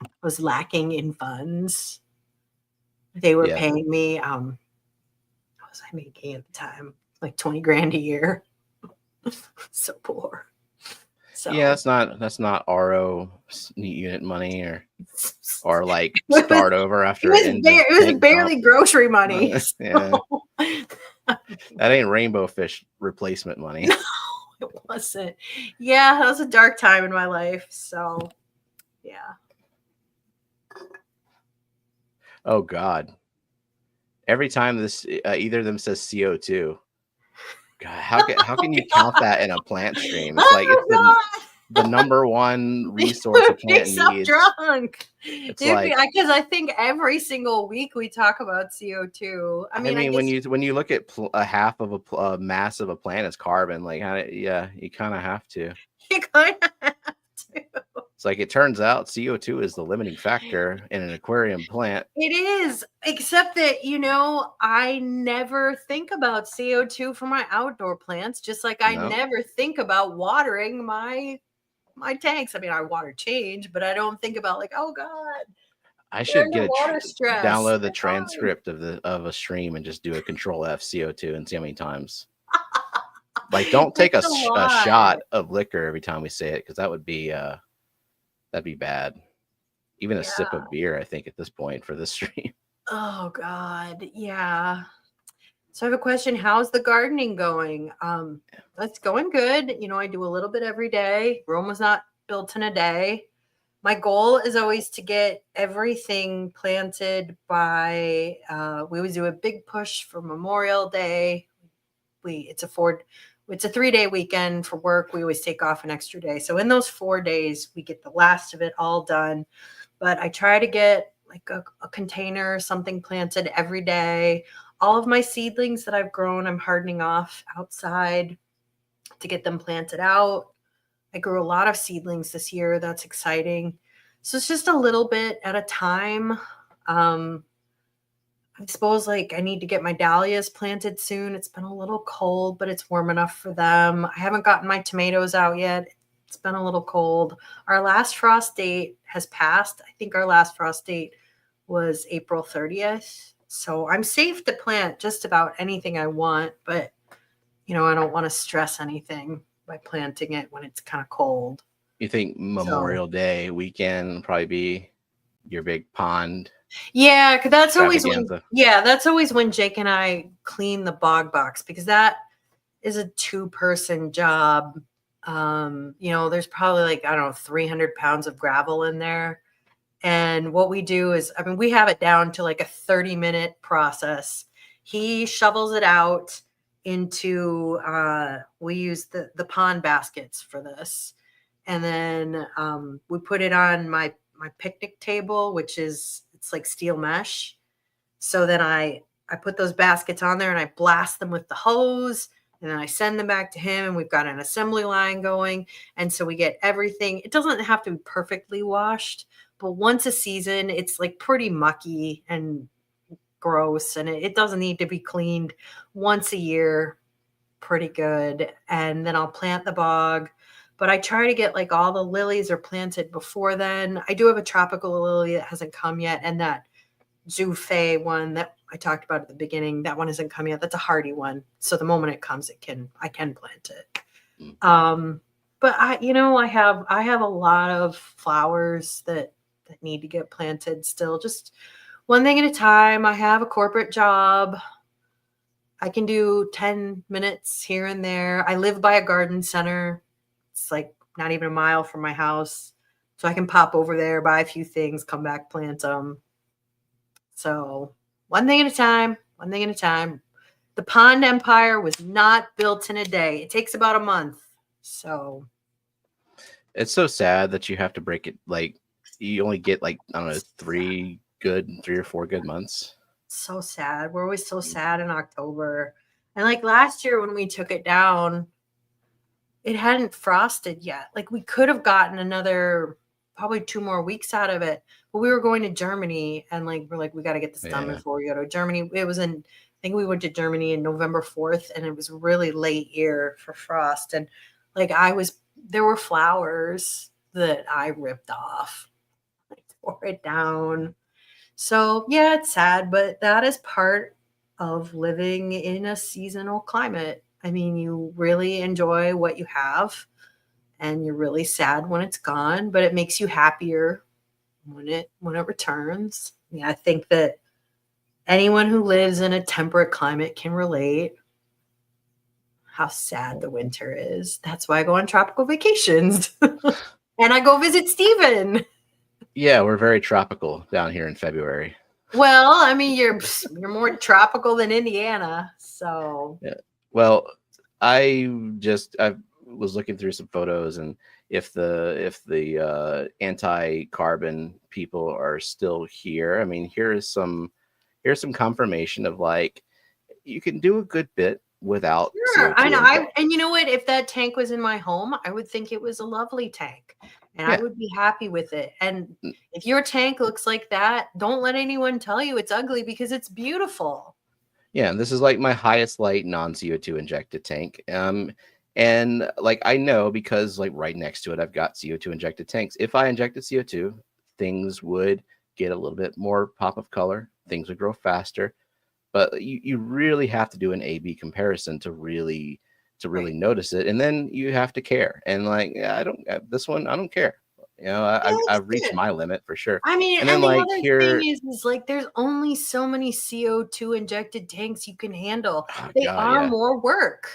I was lacking in funds. They were Yeah. paying me, what was I making at the time? Like 20 grand a year. So poor. So Yeah, that's not RO unit money or like it was, start over after an end of it was tank barely dump. grocery money. Yeah, that ain't rainbow fish replacement money. It wasn't. Yeah, that was a dark time in my life. So yeah. Oh God! Every time this either of them says CO2, God, how can you count that in a plant stream? It's like it's the number one resource a plant Makes up needs. drunk. It's Dude, like, because I think every single week we talk about CO2. I mean, when you look at a half of a mass of a plant is carbon, like yeah, you kind of have to. you kind of have to. It's like it turns out CO2 is the limiting factor in an aquarium plant. It is, except that, I never think about CO2 for my outdoor plants, just like I No. never think about watering my tanks. I mean, I water change, but I don't think about like, oh God, I should get water stress. download the transcript of a stream and just do a Control F CO2 and see how many times. Like, don't take a shot of liquor every time we say it, because that would be that'd be bad. Even a sip of beer, I think, at this point for this stream. Oh God, yeah. So I have a question. How's the gardening going? It's going good. I do a little bit every day. Rome was not built in a day. My goal is always to get everything planted by, we always do a big push for Memorial Day. It's a 3-day weekend for work. We always take off an extra day. So in those 4 days, we get the last of it all done. But I try to get like a container, something planted every day. All of my seedlings that I've grown, I'm hardening off outside to get them planted out. I grew a lot of seedlings this year. That's exciting. So it's just a little bit at a time. I suppose like I need to get my dahlias planted soon. It's been a little cold, but it's warm enough for them. I haven't gotten my tomatoes out yet. It's been a little cold. Our last frost date has passed. I think our last frost date was April 30th. So I'm safe to plant just about anything I want, but I don't want to stress anything by planting it when it's kind of cold. You think Memorial Day weekend will probably be your big pond? Yeah, because that's always when Jake and I clean the bog box, because that is a 2-person job. There's probably like, I don't know, 300 pounds of gravel in there. And what we do is, I mean, we have it down to like a 30-minute process. He shovels it out into, we use the pond baskets for this. And then we put it on my picnic table, which is, it's like steel mesh. So then I put those baskets on there and I blast them with the hose, and then I send them back to him, and we've got an assembly line going. And so we get everything. It doesn't have to be perfectly washed, but once a season, it's like pretty mucky and gross, and it doesn't need to be cleaned once a year. Pretty good. And then I'll plant the bog. But I try to get like all the lilies are planted before then. I do have a tropical lily that hasn't come yet, and that Zufei one that I talked about at the beginning, that one hasn't come yet. That's a hardy one. So the moment it comes, I can plant it. But I have a lot of flowers that need to get planted still. Just one thing at a time. I have a corporate job. I can do 10 minutes here and there. I live by a garden center. It's like not even a mile from my house. So I can pop over there, buy a few things, come back, plant them. So one thing at a time, one thing at a time. The pond empire was not built in a day. It takes about a month. So it's so sad that you have to break it. Like, you only get like, I don't know, 3 or 4 good months. So sad. We're always so sad in October. And like last year when we took it down, it hadn't frosted yet. Like we could have gotten another probably 2 more weeks out of it. But we were going to Germany, and like we're like, we got to get this done Yeah. before we go to Germany. It was in, I think we went to Germany in November 4th, and it was really late year for frost. And like there were flowers that I ripped off. I tore it down. So yeah, it's sad, but that is part of living in a seasonal climate. I mean, you really enjoy what you have, and you're really sad when it's gone, but it makes you happier when it returns. Yeah, I think that anyone who lives in a temperate climate can relate how sad the winter is. That's why I go on tropical vacations. And I go visit Stephen. Yeah, we're very tropical down here in February. Well, I mean, you're more tropical than Indiana, so Yeah. Well, I was looking through some photos, and if the anti-carbon people are still here, I mean, here's some confirmation of like you can do a good bit without sure. I CO2 know. injection. And you know what? If that tank was in my home, I would think it was a lovely tank, and I Yeah. would be happy with it. And if your tank looks like that, don't let anyone tell you it's ugly, because it's beautiful. Yeah, and this is like my highest light non-CO2 injected tank. And like I know because like right next to it, I've got CO2 injected tanks. If I injected CO2, things would get a little bit more pop of color. Things would grow faster. But you really have to do an A/B comparison to really Right. notice it, and then you have to care. And like I don't this one, I don't care. You know, Yeah, that's I've reached good. my limit for sure. I mean, And then and the like other thing here, is like there's only so many CO2 injected tanks you can handle. oh They God, are yeah. more work.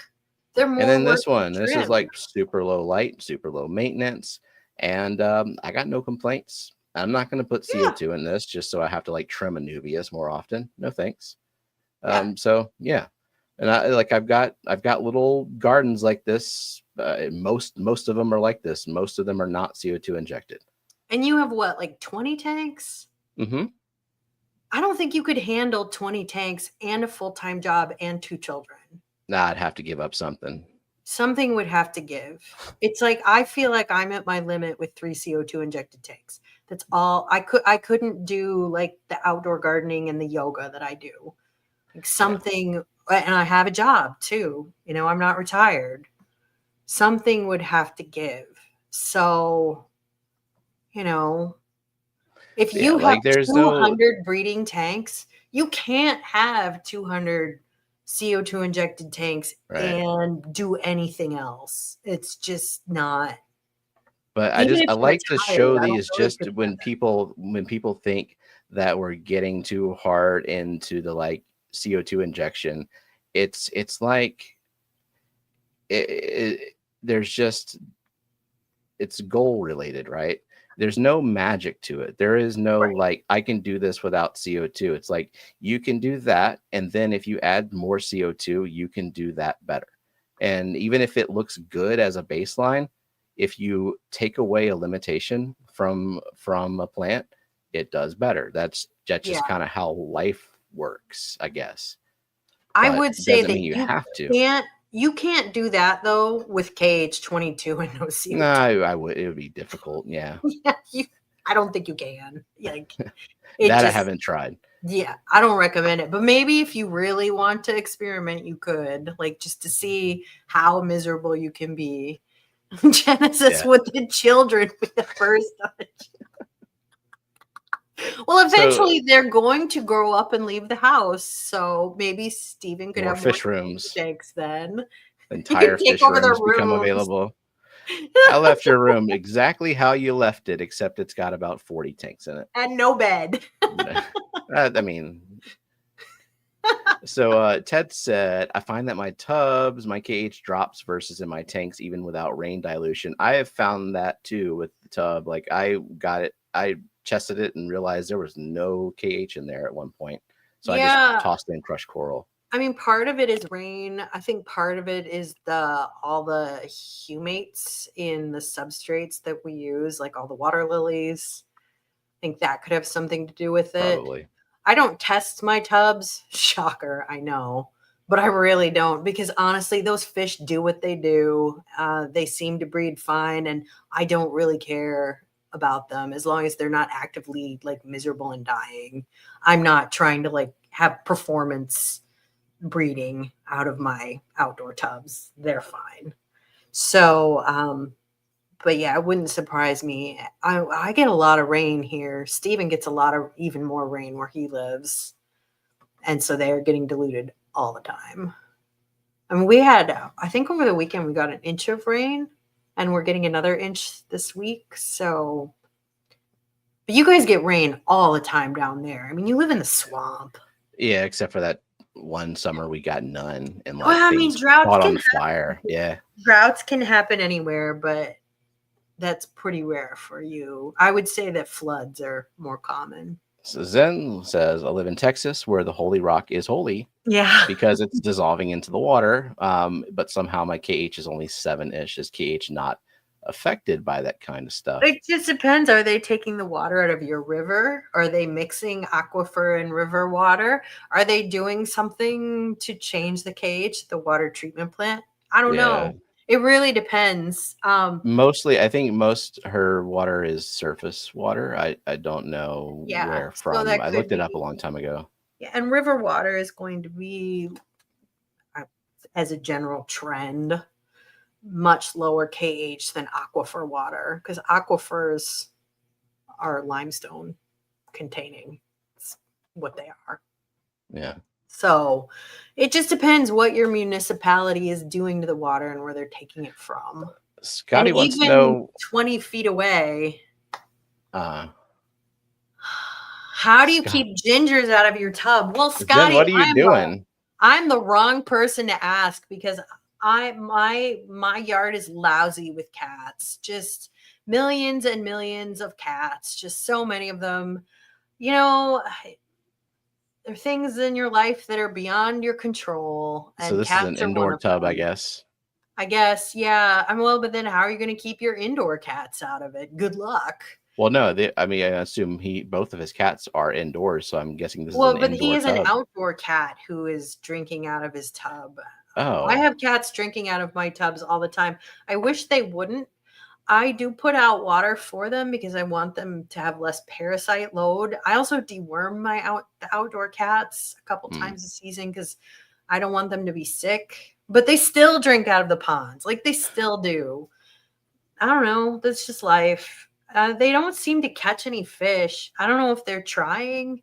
They're And more then work this to one, this is trim. like super low light, super low maintenance, and I got no complaints. I'm not going to put Yeah. CO2 in this just so I have to like trim a nubius more often. No thanks. Yeah. So yeah, and I've got little gardens like this. Most of them are like this. Most of them are not CO2 injected. And you have what, like 20 tanks? Mm-hmm. I don't think you could handle 20 tanks and a full-time job and 2 children. Nah, I'd have to give up something. Something would have to give. It's like I feel like I'm at my limit with 3 CO2 injected tanks. That's all. I couldn't do like the outdoor gardening and the yoga that I do. Like something, and I have a job too. You know, I'm not retired. Something would have to give. So, you know, if Yeah, you have like there's no 200 breeding tanks, you can't have 200 CO2 injected tanks right. and do anything else. It's just not. But Even if I you're like to retired, show I don't these feel like just you're when people think that we're getting too hard into the like CO2 injection. It's like there's just it's goal related, right? There's no magic to it. There is no right. like I can do this without CO2. It's like you can do that, and then if you add more CO2, you can do that better. And even if it looks good as a baseline, if you take away a limitation from a plant, it does better. That's Yeah. just kind of how life works, I guess. I But would say doesn't that mean you have to. you can't do that though with KH22 and no No, CO2. I would. It would be difficult. Yeah, Yeah, I don't think you can. Like it that I just, haven't tried. yeah, I don't recommend it. But maybe if you really want to experiment, you could, like, just to see how miserable you can be. Genesis Yeah. with the children with the first touch. Well, So eventually they're going to grow up and leave the house. So maybe Stephen could more have more fish rooms, tanks then. He entire could take fish over their rooms become rooms. available. I left your room exactly how you left it, except it's got about 40 tanks in it. And no bed. I mean, so Ted said, I find that my tubs, my KH drops versus in my tanks, even without rain dilution. I have found that too with the tub. Like I chested it and realized there was no KH in there at one point. So I just Yeah. tossed in crushed coral. I mean, part of it is rain. I think part of it is all the humates in the substrates that we use, like all the water lilies. I think that could have something to do with it. Probably. I don't test my tubs. Shocker, I know. But I really don't, because honestly, those fish do what they do. They seem to breed fine, and I don't really care. about them as long as they're not actively like miserable and dying. I'm not trying to like have performance breeding out of my outdoor tubs. They're fine. So, but yeah, it wouldn't surprise me. I get a lot of rain here. Stephen gets a lot of even more rain where he lives. And so they're getting diluted all the time. I mean, we had, I think over the weekend, we got an inch of rain and we're getting another inch this week. So, but you guys get rain all the time down there. I mean, you live in the swamp. Yeah, except for that one summer we got none, and like Well, I mean, things droughts caught can on fire. Yeah. Droughts can happen anywhere, but that's pretty rare for you. I would say that floods are more common. So Zen says, I live in Texas where the holy rock is holy Yeah. because it's dissolving into the water. But somehow my KH is only 7-ish. Is KH not affected by that kind of stuff? It just depends. Are they taking the water out of your river? Are they mixing aquifer and river water? Are they doing something to change the KH, the water treatment plant? I don't know. It really depends. Mostly, I think her water is surface water. I don't know where from. So I looked it up a long time ago. Yeah, and river water is going to be, as a general trend, much lower KH than aquifer water because aquifers are limestone containing. It's what they are. Yeah. So it just depends what your municipality is doing to the water and where they're taking it from. Scotty wants to know 20 feet away. How do you keep gingers out of your tub? Well, Scotty, what are you doing? I'm the wrong person to ask because my yard is lousy with cats. Just millions and millions of cats. Just so many of them. You know, there are things in your life that are beyond your control. And so this is an indoor tub, I guess. I guess, yeah. But then how are you going to keep your indoor cats out of it? Good luck. Well, no, I assume both of his cats are indoors, so I'm guessing this is an indoor tub. Well, but he is an outdoor cat who is drinking out of his tub. Oh. I have cats drinking out of my tubs all the time. I wish they wouldn't. I do put out water for them because I want them to have less parasite load. I also deworm the outdoor cats a couple times a season because I don't want them to be sick. But they still drink out of the ponds. Like they still do. I don't know. That's just life. They don't seem to catch any fish. I don't know if they're trying.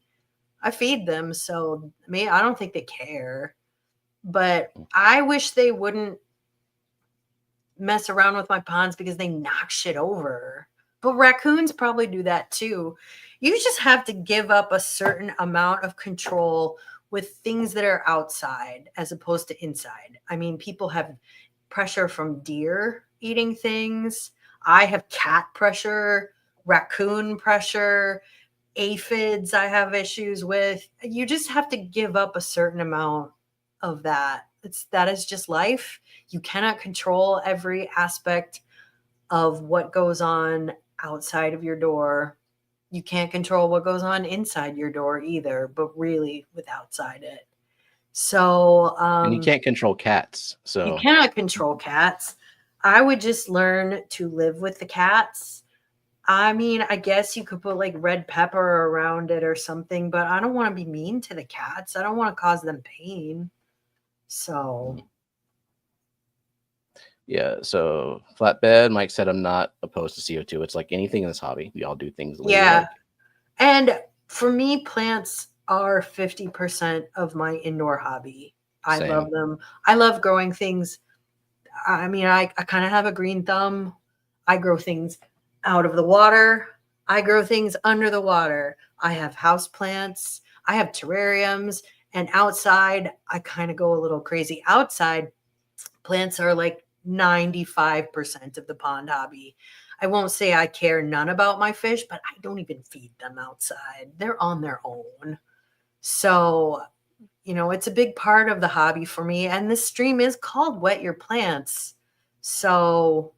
I feed them, so I don't think they care. But I wish they wouldn't mess around with my ponds because they knock shit over. But raccoons probably do that too. You just have to give up a certain amount of control with things that are outside as opposed to inside. I mean, people have pressure from deer eating things. I have cat pressure, raccoon pressure, aphids I have issues with. You just have to give up a certain amount of that. That is just life. You cannot control every aspect of what goes on outside of your door. You can't control what goes on inside your door either, but really with outside it. So and you can't control cats. So you cannot control cats. I would just learn to live with the cats. I mean, I guess you could put like red pepper around it or something, but I don't want to be mean to the cats. I don't want to cause them pain. So yeah, so flatbed, Mike said I'm not opposed to CO2. It's like anything in this hobby. We all do things the way we like. And for me, plants are 50% of my indoor hobby. I love them. I love growing things. I mean, I kind of have a green thumb. I grow things out of the water. I grow things under the water. I have house plants. I have terrariums. And outside, I kind of go a little crazy. Outside, plants are like 95% of the pond hobby. I won't say I care none about my fish, but I don't even feed them outside. They're on their own. So, it's a big part of the hobby for me. And this stream is called Wet Your Plants. So,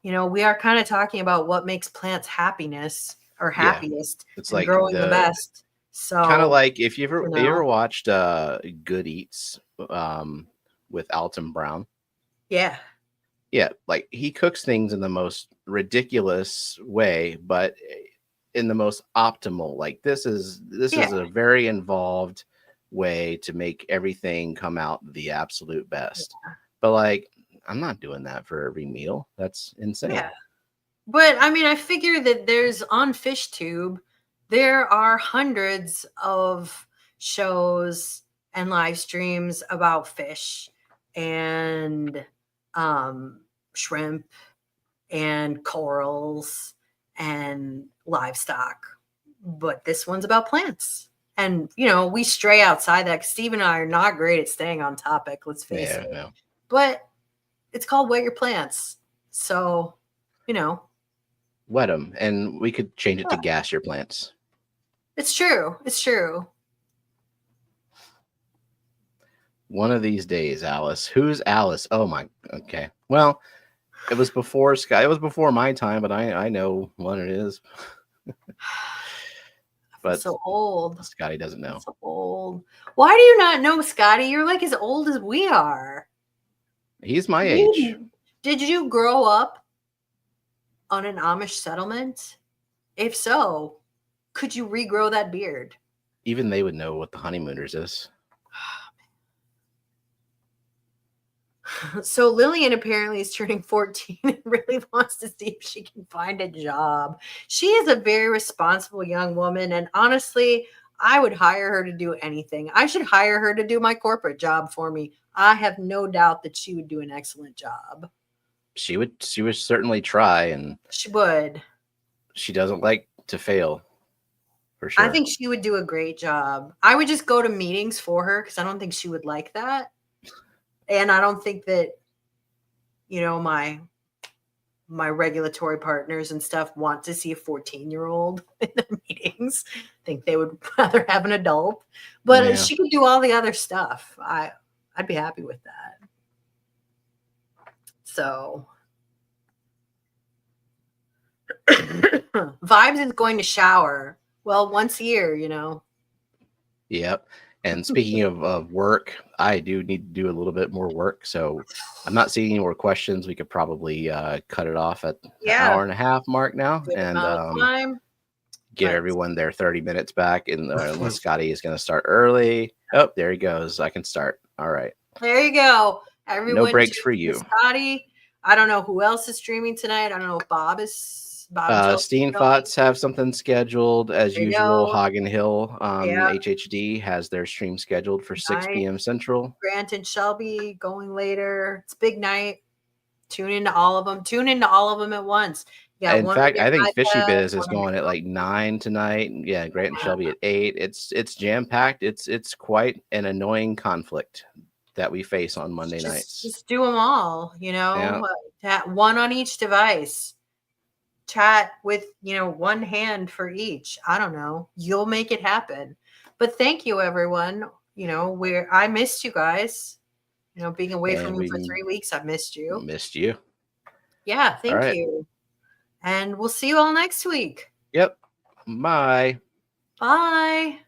we are kind of talking about what makes plants happiest. It's like growing the best. So kind of like if you ever watched Good Eats with Alton Brown. Yeah. Yeah, like he cooks things in the most ridiculous way, but in the most optimal. Like this is Yeah. a very involved way to make everything come out the absolute best. But like I'm not doing that for every meal. That's insane. Yeah. But I mean, I figure that there's on FishTube, there are hundreds of shows and live streams about fish and shrimp and corals and livestock. But this one's about plants. And, you know, we stray outside that. Steve and I are not great at staying on topic, let's face it. Yeah. But it's called Wet Your Plants. So, you know. Wet them, and we could change it to gas your plants. It's true. It's true. One of these days, Alice. Who's Alice? Oh my. Okay. Well, it was before Sky. It was before my time, but I know what it is. But so old. Scotty doesn't know. So old. Why do you not know, Scotty? You're like as old as we are. He's my age. Did you grow up on an Amish settlement? If so, could you regrow that beard? Even they would know what the honeymooners is. So Lillian apparently is turning 14 and really wants to see if she can find a job. She is a very responsible young woman, and honestly, I would hire her to do anything. I should hire her to do my corporate job for me. I have no doubt that she would do an excellent job. She would certainly try, and she would. She doesn't like to fail. For sure. I think she would do a great job. I would just go to meetings for her because I don't think she would like that. And I don't think that, you know, my regulatory partners and stuff want to see a 14-year-old in the meetings. I think they would rather have an adult. But she could do all the other stuff. I'd be happy with that. So Vibes is going to shower. Well, once a year, you know. Yep. And speaking of work, I do need to do a little bit more work. So I'm not seeing any more questions. We could probably cut it off at the hour and a half mark now. Good and get everyone their 30 minutes back. And unless Scotty is going to start early. Oh, there he goes. I can start. All right. There you go. Everyone, no breaks for you. Scotty. I don't know who else is streaming tonight. I don't know if Bob is. Steenfots have something scheduled as usual. Hagen Hill HHD has their stream scheduled for 6 p.m. Central. Grant and Shelby going later. It's big night. Tune into all of them. Tune into all of them at once. Yeah. In fact, I think Fishy Biz is going at like 9 tonight. Yeah, Grant and Shelby at 8. It's jam packed. It's quite an annoying conflict that we face on Monday nights. Just do them all. You know, one on each device. Chat with, you know, one hand for each. I don't know. You'll make it happen. But thank you, everyone. You know, I missed you guys. You know, being away from you for 3 weeks, I missed you. Missed you. Yeah, thank you. And we'll see you all next week. Yep. Bye. Bye.